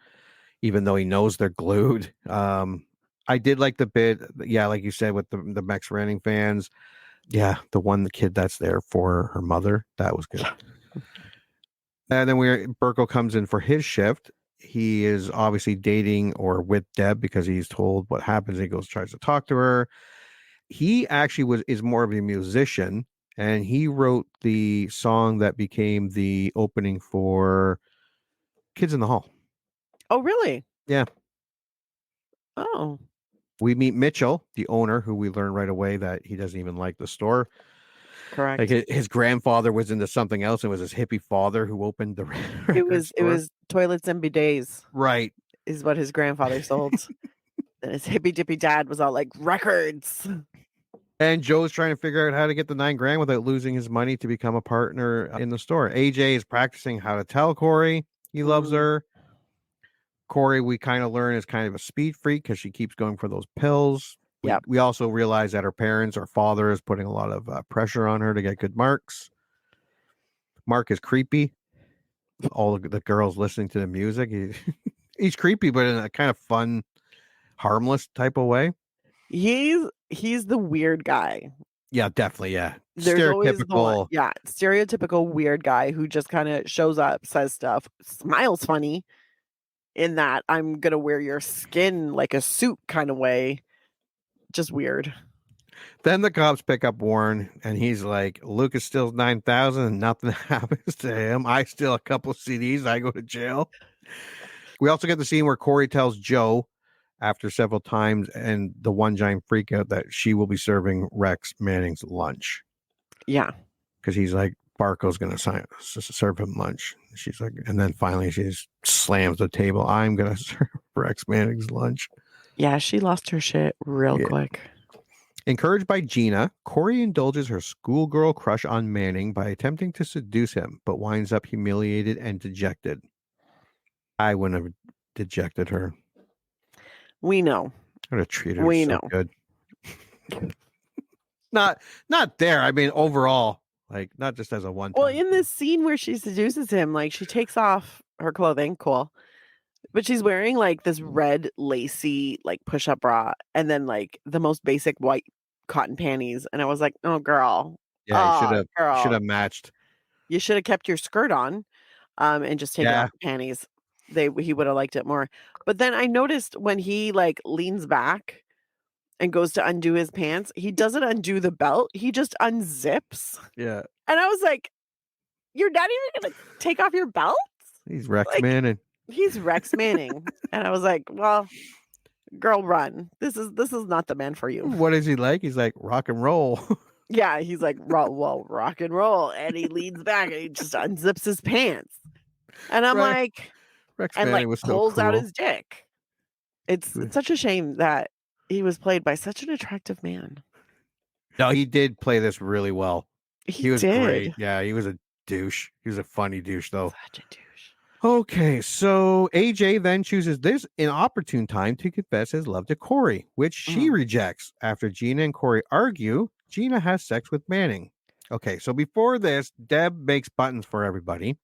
even though he knows they're glued. I did like the bit, like you said, with the Max Manning fans. Yeah, the kid that's there for her mother. That was good. And then Burko comes in for his shift. He is obviously dating or with Deb because he's told what happens. He tries to talk to her. He actually is more of a musician, and he wrote the song that became the opening for Kids in the Hall. Oh, really? Yeah. Oh. We meet Mitchell, the owner, who we learn right away that he doesn't even like the store. Correct. Like his grandfather was into something else. It was his hippie father who opened the It was toilets and bidets. Right. Is what his grandfather sold. And his hippy dippy dad was all like, records. And Joe's trying to figure out how to get the $9,000 without losing his money to become a partner in the store. AJ is practicing how to tell Corey he loves her. Corey, we kind of learn, is kind of a speed freak because she keeps going for those pills. We also realize that her father is putting a lot of pressure on her to get good marks. Mark is creepy. All the girls listening to the music. He's creepy, but in a kind of fun, harmless type of way. He's the weird guy. Yeah, definitely. Yeah. There's stereotypical. Stereotypical weird guy who just kind of shows up, says stuff, smiles funny in that I'm going to wear your skin like a suit kind of way. Just weird. Then the cops pick up Warren and he's like, Lucas steals 9,000 and nothing happens to him. I steal a couple of CDs. I go to jail. We also get the scene where Corey tells Joe after several times and the one giant freak out that she will be serving Rex Manning's lunch. Yeah. Because he's like, Barco's going to serve him lunch. She's like, and then finally she just slams the table. I'm going to serve Rex Manning's lunch. Yeah, she lost her shit real quick. Encouraged by Gina, Corey indulges her schoolgirl crush on Manning by attempting to seduce him, but winds up humiliated and dejected. I wouldn't have dejected her. We know. I would have treated her so good. Not there. I mean, overall, like not just as a one. Well, in this scene where she seduces him, like she takes off her clothing, cool, but she's wearing like this red lacy like push-up bra, and then like the most basic white cotton panties, and I was like, "Oh, girl, yeah, you should have matched. You should have kept your skirt on, and just taken off the panties. He would have liked it more." But then I noticed when he like leans back and goes to undo his pants, he doesn't undo the belt. He just unzips. Yeah. And I was like, "You're not even going to take off your belt?" He's Rex Manning. He's Rex Manning. And I was like, "Well, girl, run. This is not the man for you." What is he like? He's like rock and roll. Yeah, he's like, well, rock and roll. And he leans back and he just unzips his pants. And I'm like, Rex and Manning like was so pulls out cool. his dick. It's such a shame that he was played by such an attractive man. No, he did play this really well. He was did. great. Yeah, he was a douche. He was a funny douche, though. Such a douche. Okay, so AJ then chooses this inopportune time to confess his love to Corey, which she rejects. After Gina and Corey argue, Gina has sex with Manning. Okay, so before this, Deb makes buttons for everybody.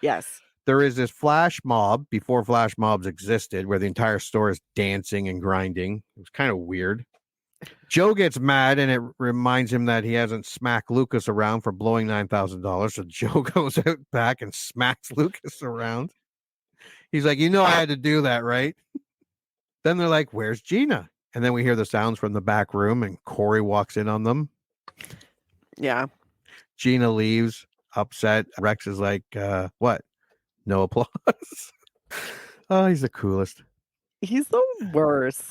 Yes. There is this flash mob before flash mobs existed where the entire store is dancing and grinding. It was kind of weird. Joe gets mad and it reminds him that he hasn't smacked Lucas around for blowing $9,000. So Joe goes out back and smacks Lucas around. He's like, I had to do that, right? Then they're like, where's Gina? And then we hear the sounds from the back room and Corey walks in on them. Yeah. Gina leaves upset. Rex is like, what? No applause. Oh, he's the coolest. He's the worst.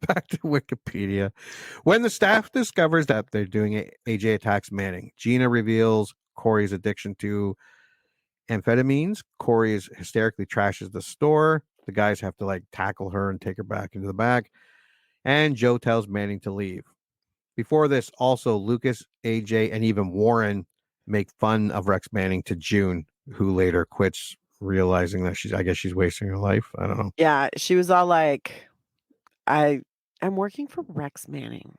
Back to Wikipedia. When the staff discovers that they're doing it, AJ attacks Manning. Gina reveals Corey's addiction to amphetamines. Corey hysterically trashes the store. The guys have to like tackle her and take her back into the back. And Joe tells Manning to leave. Before this, also Lucas, AJ, and even Warren make fun of Rex Manning to June, who later quits, realizing that she's wasting her life. I don't know. Yeah, she was all like, I'm working for Rex Manning.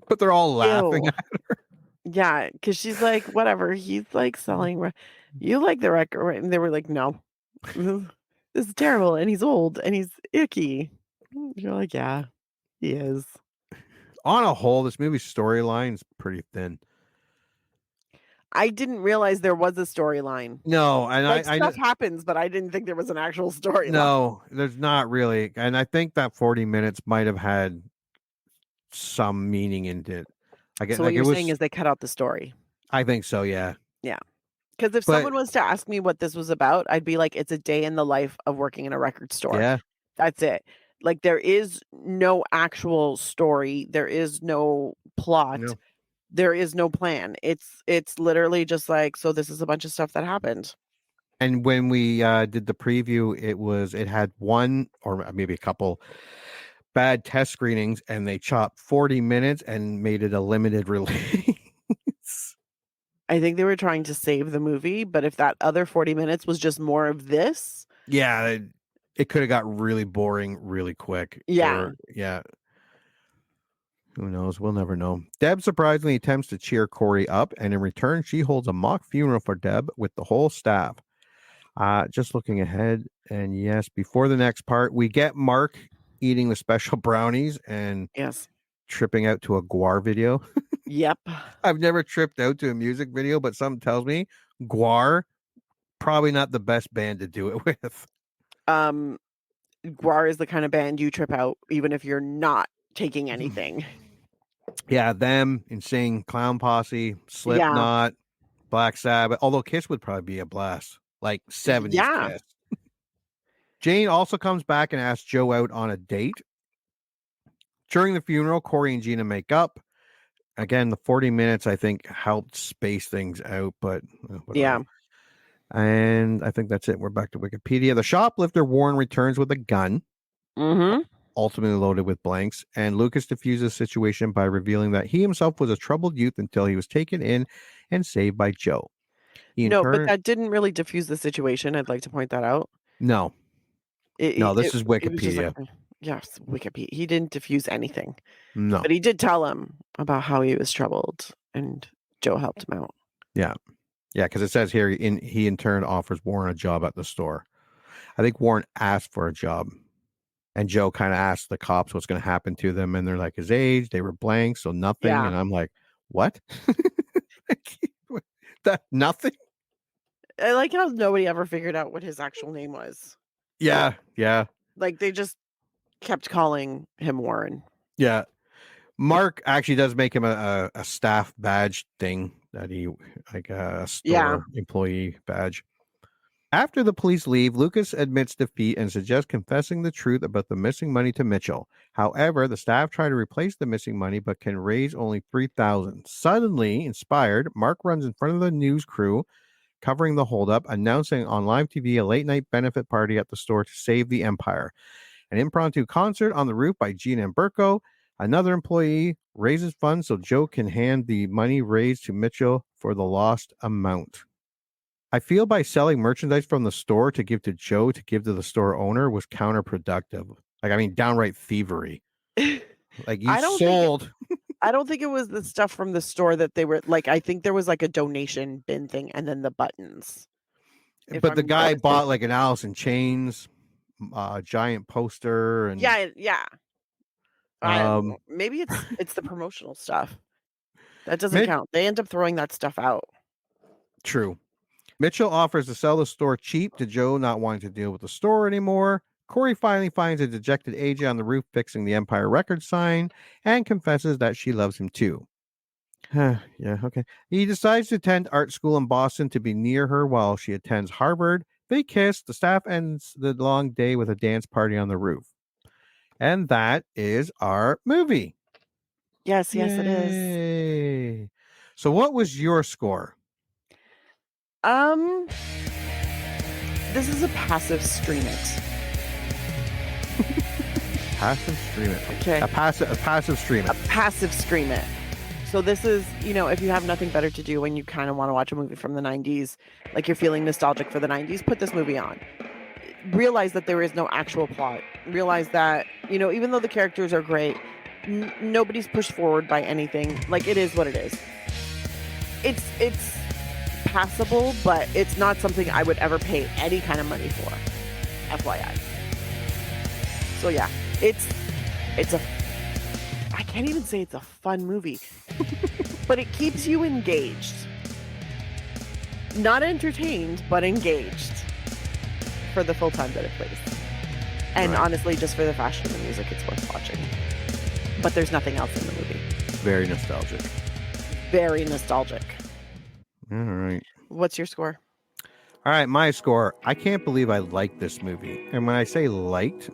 But they're all laughing at her. Yeah, because she's like, whatever. He's like selling. You like the record, right? And they were like, no, this is terrible. And he's old and he's icky. You're like, yeah, he is. On a whole, this movie's storyline is pretty thin. I didn't realize there was a storyline. No, and like, stuff happens, but I didn't think there was an actual storyline. No, there's not really. And I think that 40 minutes might have had some meaning in it. So what you're saying is they cut out the story. I think so, yeah. Yeah. Because if someone was to ask me what this was about, I'd be like, it's a day in the life of working in a record store. Yeah. That's it. Like, there is no actual story. There is no plot. No. There is no plan. It's literally just like, so this is a bunch of stuff that happened. And when we did the preview, it had one or maybe a couple bad test screenings, and they chopped 40 minutes and made it a limited release. I think they were trying to save the movie, but if that other 40 minutes was just more of this. Yeah, it could have got really boring really quick. Yeah. Yeah. Who knows? We'll never know. Deb surprisingly attempts to cheer Corey up, and in return, she holds a mock funeral for Deb with the whole staff. Just looking ahead, and yes, before the next part, we get Mark eating the special brownies and tripping out to a Guar video. Yep. I've never tripped out to a music video, but something tells me Guar, probably not the best band to do it with. Guar is the kind of band you trip out, even if you're not taking anything. Yeah, them, Insane Clown Posse, Slipknot, Black Sabbath. Although Kiss would probably be a blast, like 70s Kiss. Jane also comes back and asks Joe out on a date. During the funeral, Corey and Gina make up. Again, the 40 minutes, I think, helped space things out, but whatever. Yeah. And I think that's it. We're back to Wikipedia. The shoplifter Warren returns with a gun, ultimately loaded with blanks, and Lucas diffuses the situation by revealing that he himself was a troubled youth until he was taken in and saved by Joe. But that didn't really diffuse the situation. I'd like to point that out. No. This is Wikipedia. It was just like, yes, Wikipedia. He didn't diffuse anything. No. But he did tell him about how he was troubled, and Joe helped him out. Yeah. Yeah, because it says here he in turn offers Warren a job at the store. I think Warren asked for a job, and Joe kind of asked the cops what's going to happen to them, and they're like his age. They were blank, so nothing. Yeah. And I'm like, what? That nothing? I like how nobody ever figured out what his actual name was. Yeah, yeah. Like they just kept calling him Warren. Yeah. Mark actually does make him a staff badge thing that he like a store employee badge. After the police leave, Lucas admits defeat and suggests confessing the truth about the missing money to Mitchell. However, the staff try to replace the missing money but can raise only $3,000. Suddenly inspired, Mark runs in front of the news crew covering the holdup, announcing on live TV a late-night benefit party at the store to save the Empire. An impromptu concert on the roof by Gene and Burko. Another employee raises funds so Joe can hand the money raised to Mitchell for the lost amount. I feel by selling merchandise from the store to give to Joe to give to the store owner was counterproductive. Like, I mean, downright thievery. Like, you sold. I don't think it was the stuff from the store that they were like. I think there was like a donation bin thing and then the buttons. But the guy bought like an Alice in Chains giant poster. And yeah. Maybe it's the promotional stuff. That doesn't count. They end up throwing that stuff out. True. Mitchell offers to sell the store cheap to Joe, not wanting to deal with the store anymore. Corey finally finds a dejected AJ on the roof fixing the Empire Records sign and confesses that she loves him too. Yeah, okay. He decides to attend art school in Boston to be near her while she attends Harvard. They kiss. The staff ends the long day with a dance party on the roof. And that is our movie. Yes, Yay. it is. So what was your score? This is a passive stream it. Passive stream it. Okay. A passive stream it. A passive stream it. So this is, if you have nothing better to do when you kind of want to watch a movie from the 90s, like you're feeling nostalgic for the 90s, put this movie on. Realize that there is no actual plot. Realize that, even though the characters are great, nobody's pushed forward by anything. Like, it is what it is. It's passable, but it's not something I would ever pay any kind of money for. FYI. So yeah, I can't even say it's a fun movie, but it keeps you engaged. Not entertained, but engaged for the full time that it plays. And honestly, just for the fashion and the music, it's worth watching. But there's nothing else in the movie. Very nostalgic. Very nostalgic. All right. What's your score? All right, my score. I can't believe I liked this movie. And when I say liked,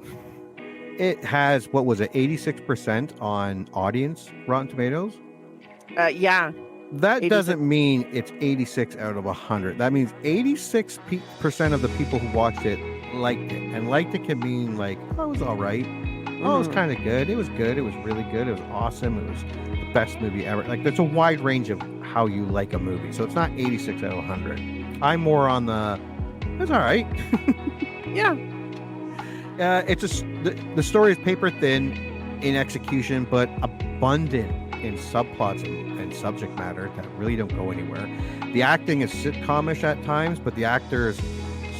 it has, what was it, 86% on audience Rotten Tomatoes? Yeah. That 86. Doesn't mean it's 86 out of 100. That means 86% of the people who watched it liked it. And liked it can mean like, oh, it was all right. Oh, it was kind of good. It was good. It was really good. It was awesome. It was the best movie ever. Like, there's a wide range of how you like a movie. So it's not 86 out of 100. I'm more on the, it's all right. Yeah. The story is paper thin in execution, but abundant in subplots and subject matter that really don't go anywhere. The acting is sitcomish at times, but the actor is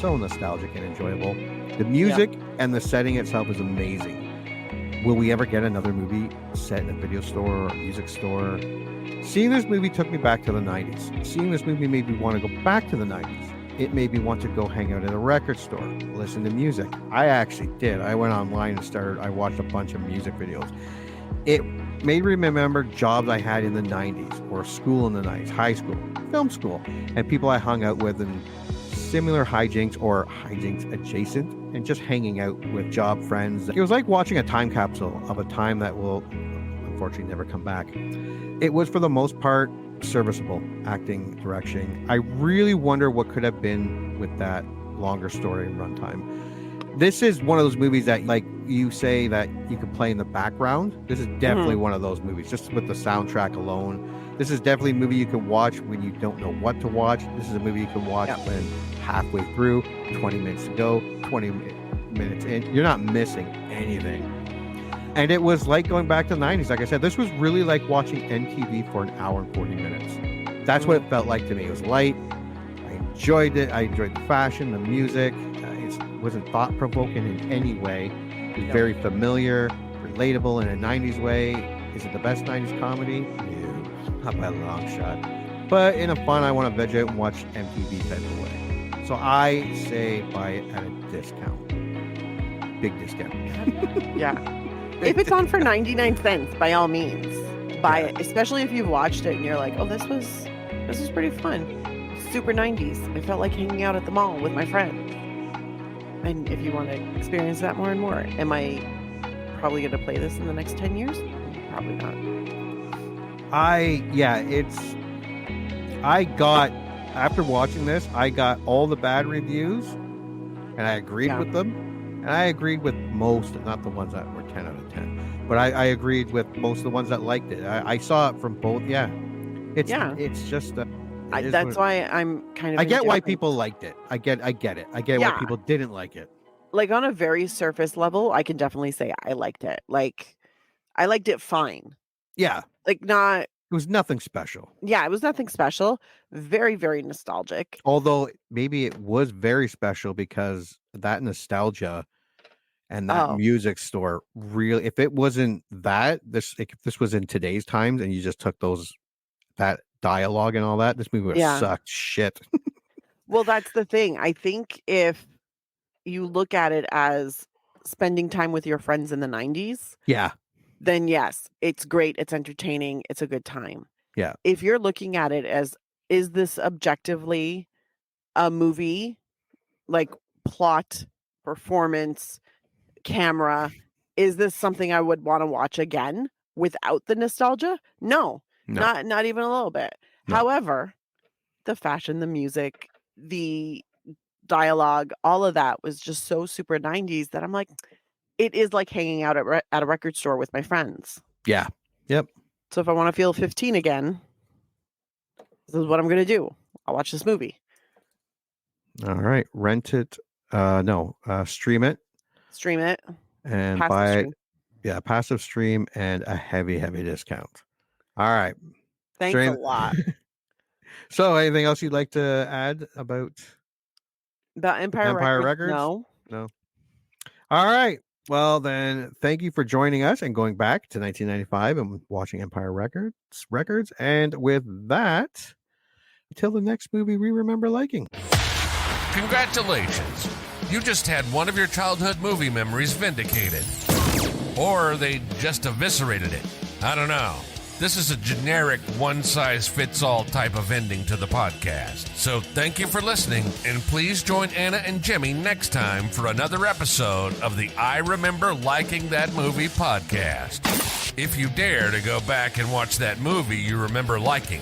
so nostalgic and enjoyable. The music and the setting itself is amazing. Will we ever get another movie set in a video store or a music store? Seeing this movie took me back to the 90s. Seeing this movie made me want to go back to the 90s. It made me want to go hang out at a record store, listen to music. I actually did. I went online and I watched a bunch of music videos. It made me remember jobs I had in the 90s, or school in the 90s, high school, film school, and people I hung out with in similar hijinks or hijinks adjacent, and just hanging out with job friends. It was like watching a time capsule of a time that will unfortunately never come back. it was for the most part serviceable acting, direction. I really wonder what could have been with that longer story and runtime. This is one of those movies that, like you say, that you could play in the background. This is definitely one of those movies, just with the soundtrack alone. This is definitely a movie you can watch when you don't know what to watch. This is a movie you can watch when halfway through, 20 minutes to go, 20 minutes in. You're not missing anything. And it was like going back to the 90s. Like I said, this was really like watching MTV for an hour and 40 minutes. That's what it felt like to me. It was light. I enjoyed it. I enjoyed the fashion, the music. It wasn't thought-provoking in any way. It was very familiar, relatable in a 90s way. Is it the best 90s comedy? No, not by a long shot. But in a fun, I want to veg out and watch MTV type of way. So I say buy it at a discount. Big discount. Yeah. If it's on for 99 cents, by all means, buy it. Especially if you've watched it and you're like, oh, this was pretty fun. Super 90s. I felt like hanging out at the mall with my friends. And if you want to experience that more and more, am I probably going to play this in the next 10 years? Probably not. After watching this, I got all the bad reviews and I agreed with them. And I agreed with most, not the ones that were 10 out of 10, but I agreed with most of the ones that liked it. I saw it from both. It's just that's why I'm kind of. I get why people liked it. I get it. I get why people didn't like it. Like on a very surface level, I can definitely say I liked it. Like I liked it fine. Yeah. Like not. It was nothing special. Yeah, it was nothing special. Very, very nostalgic. Although maybe it was very special because that nostalgia and that music store really, if it wasn't that, if this was in today's times and you just took that dialogue and all that, this movie would have sucked shit. Well, that's the thing. I think if you look at it as spending time with your friends in the 90s, then yes, it's great. It's entertaining. It's a good time. Yeah. If you're looking at it as, is this objectively a movie, like plot, performance, camera, is this something I would want to watch again without the nostalgia? No. Not even a little bit. No. However, the fashion, the music, the dialogue, all of that was just so super 90s that I'm like, it is like hanging out at a record store with my friends. Yeah. Yep. So if I want to feel 15 again, this is what I'm going to do. I'll watch this movie. All right. Rent it. Stream it. Stream it. And buy it. Yeah. Passive stream and a heavy, heavy discount. All right. Thanks a lot. So anything else you'd like to add about Empire Records? No. All right. Well, then, thank you for joining us and going back to 1995 and watching Empire Records. And with that, until the next movie we remember liking. Congratulations. You just had one of your childhood movie memories vindicated. Or they just eviscerated it. I don't know. This is a generic one-size-fits-all type of ending to the podcast. So thank you for listening, and please join Anna and Jimmy next time for another episode of the I Remember Liking That Movie podcast. If you dare to go back and watch that movie you remember liking,